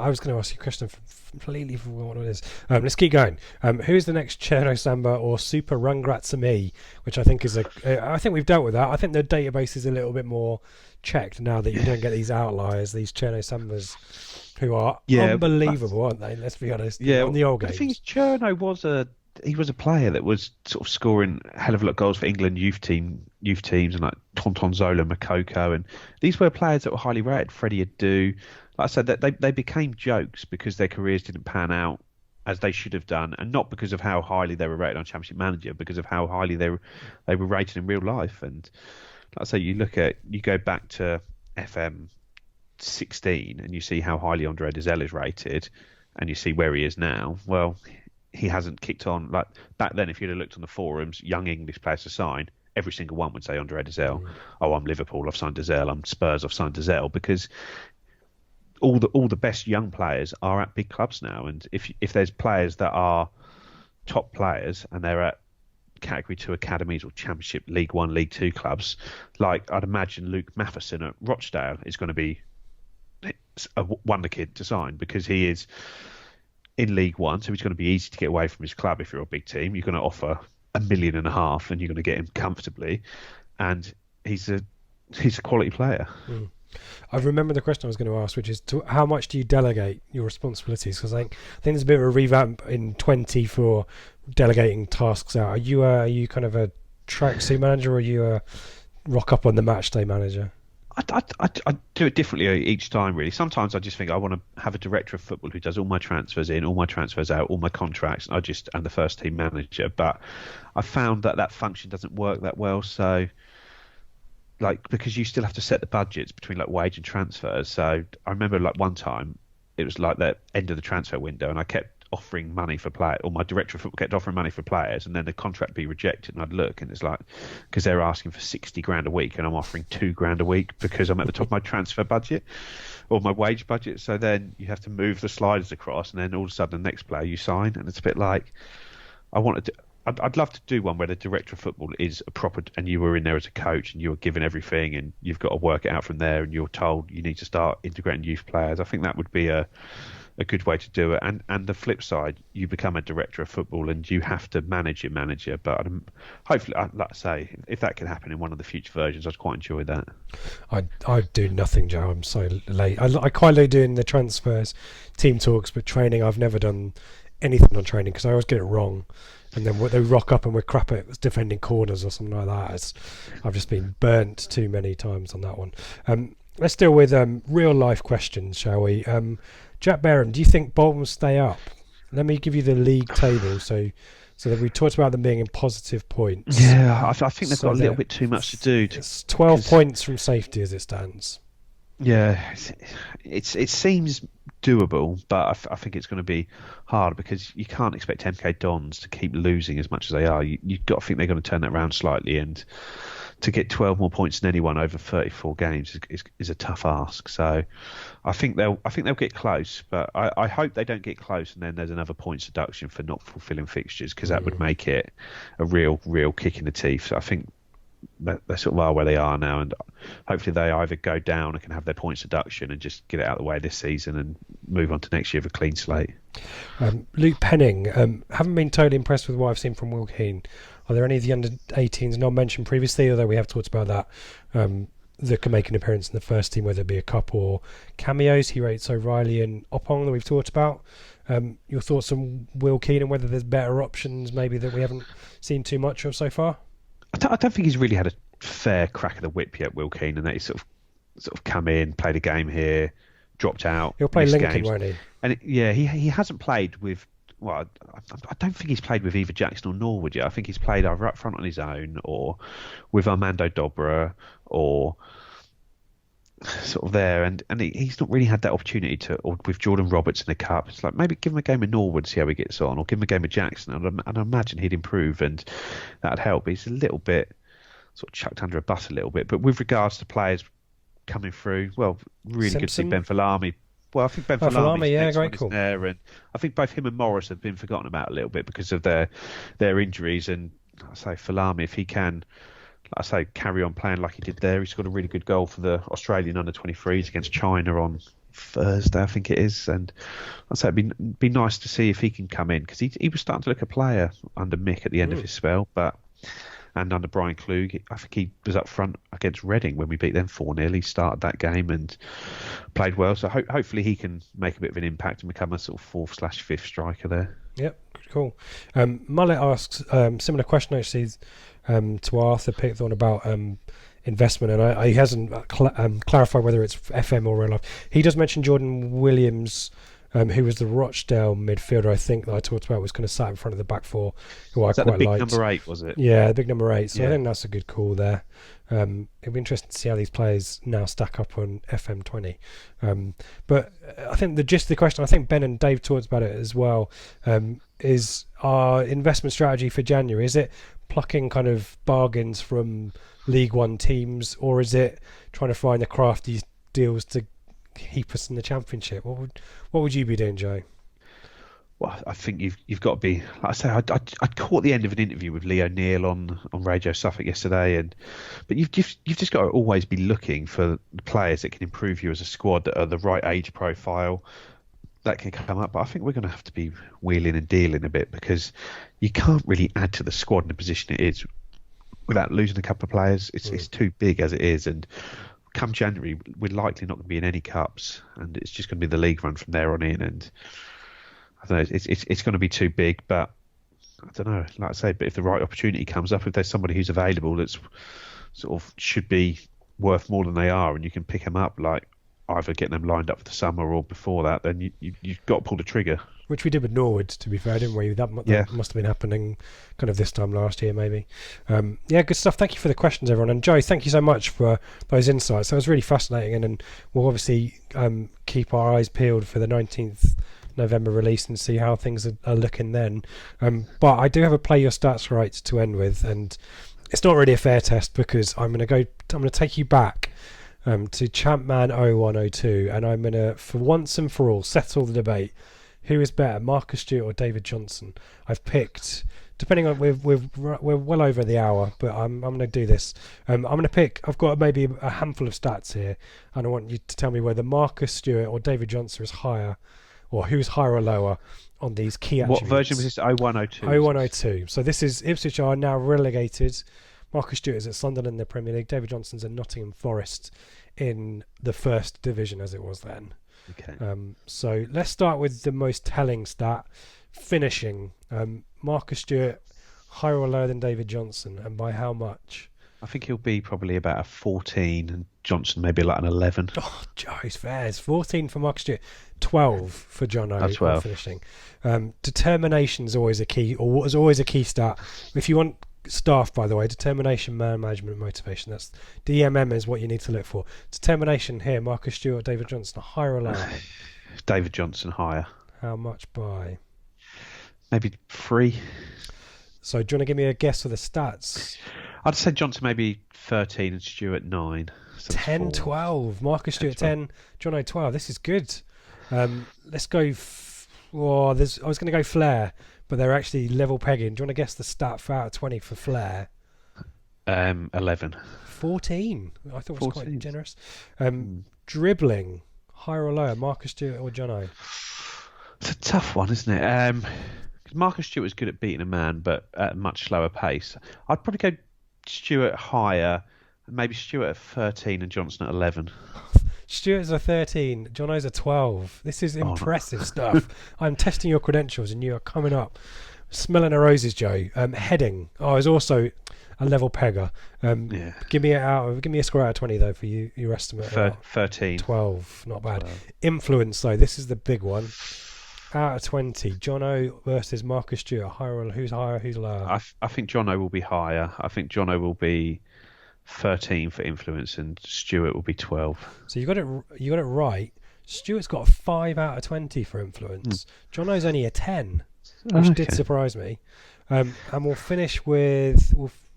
was going to ask you a question, completely forgot what it is. Let's keep going. Who's the next Cherno Samba or Super Rungrazami? Which I think is I think we've dealt with that. I think the database is a little bit more checked now that you don't get these outliers, these Cherno Sambas, who are unbelievable, aren't they? Let's be honest. Yeah, on the old games. The thing is, Cherno was a player that was sort of scoring a hell of a lot of goals for England youth teams, and like Tonton Zola, Makoko, and these were players that were highly rated. Freddie Adu. Like I said, that they became jokes because their careers didn't pan out as they should have done, and not because of how highly they were rated on Championship Manager, because of how highly they were rated in real life. And like I say, you go back to FM 16 and you see how highly Andre Dezelle is rated, and you see where he is now. Well, he hasn't kicked on. Like back then, if you'd have looked on the forums, young English players to sign, every single one would say Andre Dezelle. Oh, I'm Liverpool, I've signed Dezelle. I'm Spurs, I've signed Dezelle, because all the best young players are at big clubs now. And if there's players that are top players and they're at Category 2 academies or Championship, League 1, League 2 clubs, like I'd imagine Luke Matheson at Rochdale is going to be a wonder kid to sign, because he is in League 1, so he's going to be easy to get away from his club. If you're a big team, you're going to offer $1.5 million and you're going to get him comfortably, and he's a quality player. I remember the question I was going to ask, which is how much do you delegate your responsibilities? Because I think there's a bit of a revamp in 20 for delegating tasks out. Are you kind of a tracksuit manager, or are you a rock up on the match day manager? I do it differently each time, really. Sometimes I just think I want to have a director of football who does all my transfers in, all my transfers out, all my contracts, and the first team manager. But I found that function doesn't work that well. So, like, because you still have to set the budgets between like wage and transfers. So I remember like one time it was like the end of the transfer window, and I kept offering money for players, or my director of football kept offering money for players, and then the contract be rejected, and I'd look, and it's like, because they're asking for 60 grand a week and I'm offering 2 grand a week because I'm at the top of my transfer budget or my wage budget. So then you have to move the sliders across, and then all of a sudden the next player you sign, and it's a bit like, I'd love to do one where the director of football is a proper, and you were in there as a coach and you were given everything and you've got to work it out from there, and you're told you need to start integrating youth players. I think that would be a good way to do it. And the flip side, you become a director of football and you have to manage your manager. But hopefully, like I say, if that can happen in one of the future versions, I'd quite enjoy that. I do nothing, Joe. I'm so late. I quite like doing the transfers, team talks, but training, I've never done anything on training because I always get it wrong. And then they rock up and we're crap at defending corners or something like that. I've just been burnt too many times on that one. Let's deal with real life questions, shall we? Jack Barron, do you think Bolton will stay up? Let me give you the league table. So that we talked about them being in positive points. Yeah, I think they've got a little bit too much to do. It's 12 points from safety as it stands. Yeah, it seems doable, but I think it's going to be hard because you can't expect MK Dons to keep losing as much as they are. You've got to think they're going to turn that around slightly, and to get 12 more points than anyone over 34 games is a tough ask. So I think they'll get close, but I hope they don't get close and then there's another points deduction for not fulfilling fixtures, because that would make it a real kick in the teeth. So I think they sort of are where they are now, and hopefully they either go down and can have their points deduction and just get it out of the way this season and move on to next year with a clean slate. Luke Penning, haven't been totally impressed with what I've seen from Will Keane. Are there any of the under-18s not mentioned previously, although we have talked about that, that can make an appearance in the first team, whether it be a cup or cameos? He rates O'Reilly and Oppong that we've talked about. Your thoughts on Will Keane and whether there's better options maybe that we haven't seen too much of so far? I don't think he's really had fair crack of the whip yet, Will Keane, and that he's sort of come in, played a game here, dropped out. He'll play missed Lincoln, games. won't he? And he hasn't played with. Well, I don't think he's played with either Jackson or Norwood yet. I think he's played either up front on his own or with Armando Dobra or sort of there. And he's not really had that opportunity or with Jordan Roberts in the cup. It's like maybe give him a game of Norwood, see how he gets on, or give him a game of Jackson. And I imagine he'd improve and that'd help. He's a little bit sort of chucked under a bus a little bit. But with regards to players coming through, well, really Simpson? good to see Ben Falami. Well, I think Ben Falami, yeah, great call. There, and I think both him and Morris have been forgotten about a little bit because of their injuries. And I say Falami, if he can, like I say, carry on playing like he did there, he's got a really good goal for the Australian under-23s against China on Thursday, I think it is. And I say it'd be nice to see if he can come in because he was starting to look a player under Mick at the end of his spell, and under Brian Klug, I think he was up front against Reading when we beat them 4-0. He started that game and played well. So hopefully he can make a bit of an impact and become a sort of 4th/5th striker there. Yep, cool. Mullet asks similar question actually to Arthur Pickthorne about investment, and he hasn't clarified whether it's FM or real life. He does mention Jordan Williams, who was the Rochdale midfielder, I think, that I talked about, was kind of sat in front of the back four, who I quite liked. Big number 8, was it? Yeah, big number 8. So I think that's a good call there. It'd be interesting to see how these players now stack up on FM20. But I think the gist of the question, I think Ben and Dave talked about it as well, is our investment strategy for January. Is it plucking kind of bargains from League One teams, or is it trying to find the crafty deals to keep us in the Championship? What would you be doing, Joe? Well, I think you've got to be. Like I say, I caught the end of an interview with Lee O'Neill on Radio Suffolk yesterday, but you've just got to always be looking for the players that can improve you as a squad, that are the right age profile that can come up. But I think we're going to have to be wheeling and dealing a bit because you can't really add to the squad in the position it is without losing a couple of players. It's too big as it is, and come January, we're likely not going to be in any cups, and it's just going to be the league run from there on in. And I don't know, it's going to be too big, but I don't know. Like I say, but if the right opportunity comes up, if there's somebody who's available that's sort of should be worth more than they are, and you can pick them up, like either getting them lined up for the summer or before that, then you've got to pull the trigger. Which we did with Norwood, to be fair, didn't we? That must have been happening kind of this time last year, maybe. Yeah, good stuff. Thank you for the questions, everyone. And Joe, thank you so much for those insights. That was really fascinating. And we'll obviously keep our eyes peeled for the 19th November release and see how things are looking then. But I do have a play your stats right to end with. And it's not really a fair test because I'm going to take you back to Champman 0102. And I'm going to, for once and for all, settle the debate. Who is better, Marcus Stewart or David Johnson? I've picked, depending on we're well over the hour, but I'm going to do this. I'm going to pick. I've got maybe a handful of stats here, and I want you to tell me whether Marcus Stewart or David Johnson is higher, or who's higher or lower on these key attributes. What version was this? 0102. 0102. So this is Ipswich are now relegated. Marcus Stewart is at Sunderland in the Premier League. David Johnson's at Nottingham Forest in the First Division, as it was then. Okay. So let's start with the most telling stat, finishing. Marcus Stewart higher or lower than David Johnson, and by how much? I think he'll be probably about a 14, and Johnson maybe like an 11. Oh, Joe's fair. It's 14 for Marcus Stewart, 12 for John O. 12. Finishing. Determination is always a key, or was always a key stat. If you want staff, by the way, determination, man management, and motivation. That's DMM is what you need to look for. Determination here, Marcus Stewart, David Johnson, higher or lower? David Johnson higher. How much by? Maybe 3. So do you want to give me a guess for the stats? I'd say Johnson maybe 13 and Stewart 9. So 10, 12. Marcus Stewart 10, John O 12. This is good. Let's go. I was going to go Flair, but they're actually level pegging. Do you want to guess the stat for out of 20 for Flair? 11. 14. I thought it was 14. quite generous. Dribbling, higher or lower, Marcus Stewart or Jono? It's a tough one, isn't it? 'Cause Marcus Stewart was good at beating a man, but at a much slower pace. I'd probably go Stewart higher, maybe Stewart at 13 and Johnson at 11. Stewart's a 13, Jono's a 12. This is impressive stuff. I'm testing your credentials and you are coming up. Smelling the roses, Joe. Heading. I was also a level pegger. Yeah. Give me a score out of 20 though for you. Your estimate. 13. 12. Not bad. 12. Influence though. This is the big one. Out of 20, Jono versus Marcus Stewart. Who's higher? Who's lower? I think Jono will be higher. I think Jono will be 13 for influence, and Stewart will be 12. So you got it right. Stewart's got a 5 out of 20 for influence. Jono's only a 10, which did surprise me. And we'll finish with.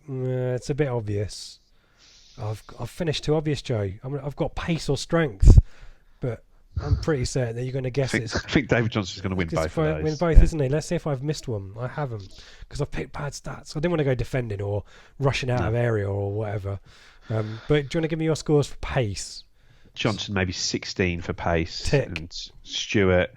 It's a bit obvious. I've finished too obvious, Joe. I've got pace or strength, but I'm pretty certain that you're going to guess it. I think David Johnson's going to win both of those. Win both, isn't he? Let's see if I've missed one. I haven't, because I've picked bad stats. I didn't want to go defending or rushing out of area or whatever. But do you want to give me your scores for pace? Johnson maybe 16 for pace. Tick. And Stewart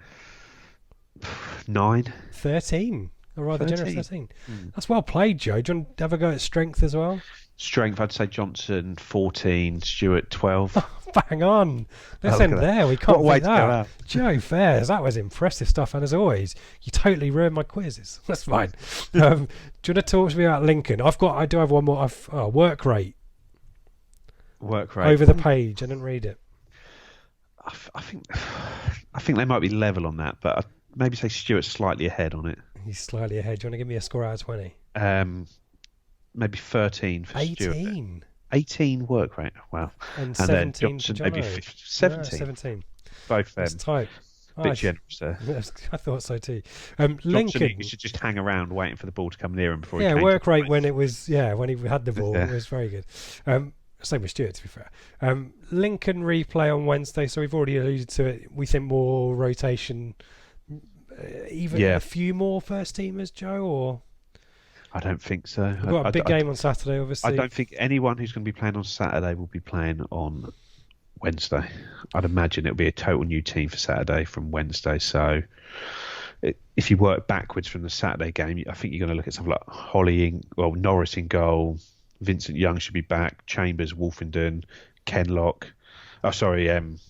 9. 13. Or rather 13. generous 13. That's well played, Joe. Do you want to have a go at strength as well? Strength, I'd say Johnson 14, Stewart 12. Bang on. Let's end there. We can't beat that. Joe Fairs, that was impressive stuff. And as always, you totally ruined my quizzes. That's fine. Do you want to talk to me about Lincoln? I do have one more. Work rate. Work rate. Over the page. I didn't read it. I think they might be level on that, but I'd maybe say Stewart's slightly ahead on it. He's slightly ahead. Do you want to give me a score out of 20? Maybe 13 for 18. Stewart. 18 work rate. Wow. And 17 then Johnson, for maybe 17. 17. Both them. That's tight. Bit generous there. I thought so too. Lincoln, you should just hang around waiting for the ball to come near him before he work rate when it was when he had the ball it was very good. Same with Stewart, to be fair. Lincoln replay on Wednesday, so we've already alluded to it. We think more rotation, a few more first teamers, Joe, or I don't think so. We've got a big game on Saturday, obviously. I don't think anyone who's going to be playing on Saturday will be playing on Wednesday. I'd imagine it'll be a total new team for Saturday from Wednesday. So if you work backwards from the Saturday game, I think you're going to look at something like Norris in goal. Vincent Young should be back. Chambers, Wolfenden, Kenlock. Garbutt.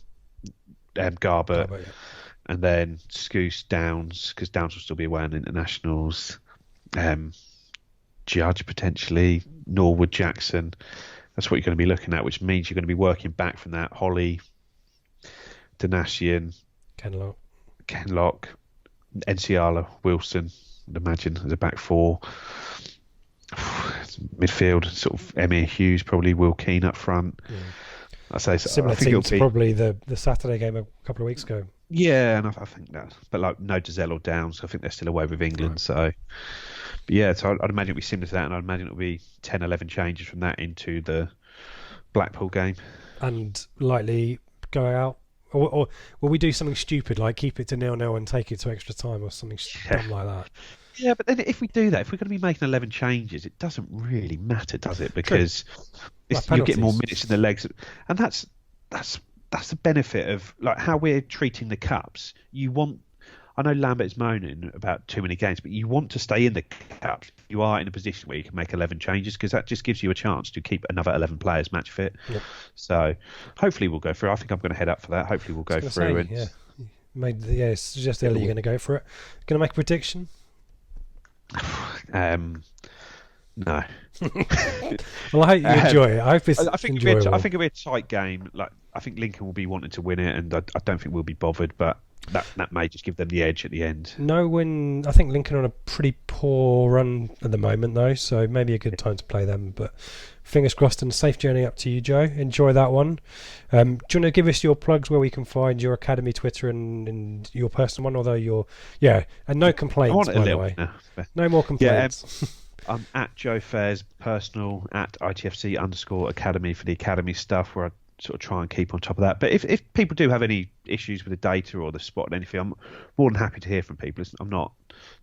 Yeah. And then Scouse, Downs, because Downs will still be away on internationals. Judge potentially, Norwood, Jackson. That's what you're going to be looking at, which means you're going to be working back from that. Holly, Danasian, Kenlock, Enciala, Wilson, I'd imagine, as a back four. Midfield, sort of Emir Hughes, probably Will Keane up front. Yeah. I say similar team to probably the Saturday game a couple of weeks ago. Yeah, and I think that, but like no Dazelle or Downs, I think they're still away with England. Right. So I'd imagine it'll be similar to that, and I'd imagine it'll be 10, 11 changes from that into the Blackpool game, and likely go out. Or will we do something stupid like keep it to 0-0 and take it to extra time or something dumb like that? Yeah, but then if we do that, if we're going to be making 11 changes, it doesn't really matter, does it? Because you get more minutes in the legs, and that's the benefit of like how we're treating the cups. I know Lambert's moaning about too many games, but you want to stay in the cups. You are in a position where you can make 11 changes because that just gives you a chance to keep another 11 players match fit. Yep. So hopefully we'll go through. I think I'm going to head up for that. Hopefully we'll go through. Suggest earlier you're going to go for it. Going to make a prediction? No. Well, I hope you enjoy it. I think enjoyable. I think it'll be a tight game. Like I think Lincoln will be wanting to win it, and I don't think we'll be bothered. But that may just give them the edge at the end. I think Lincoln are on a pretty poor run at the moment, though, so maybe a good time to play them. But fingers crossed, and safe journey up to you, Joe. Enjoy that one. Do you want to give us your plugs where we can find your academy Twitter and your personal one? Although and no complaints, by the way. No more complaints. Yeah, I'm at Joe Fairs personal at ITFC_academy for the academy stuff, where I sort of try and keep on top of that. But if people do have any issues with the data or the spot or anything, I'm more than happy to hear from people. I'm not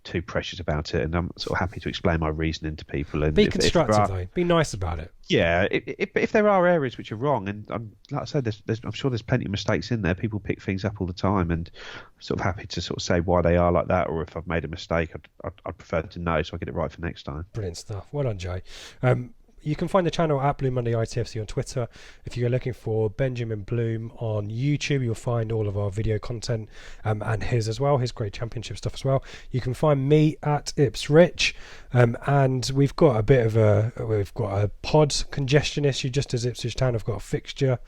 too precious about it, and I'm sort of happy to explain my reasoning to people. And be constructive, though. Be nice about it. Yeah, if there are areas which are wrong, and like I said, I'm sure there's plenty of mistakes in there. People pick things up all the time, and I'm sort of happy to sort of say why they are like that, or if I've made a mistake, I'd prefer to know so I get it right for next time. Brilliant stuff. Well done, Joe. You can find the channel at Blue Monday ITFC on Twitter. If you're looking for Benjamin Bloom on YouTube, you'll find all of our video content, and his as well, his great championship stuff as well. You can find me at Ipsrich, and we've got a pod congestion issue, just as Ipswich Town have got a fixture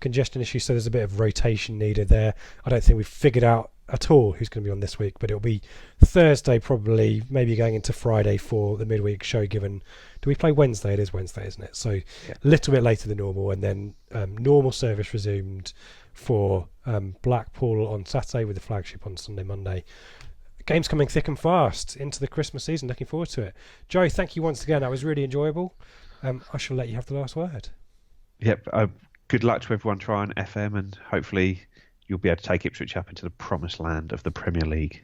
congestion issue, so there's a bit of rotation needed there. I don't think we've figured out at all who's going to be on this week, but it'll be Thursday probably, maybe going into Friday for the midweek show. Given, do we play Wednesday? It is Wednesday, isn't it? So a little bit later than normal, and then normal service resumed for Blackpool on Saturday with the flagship on Sunday, Monday. Games coming thick and fast into the Christmas season. Looking forward to it. Joe, thank you once again. That was really enjoyable. I shall let you have the last word. Yep. Good luck to everyone trying FM, and hopefully you'll be able to take Ipswich up into the promised land of the Premier League.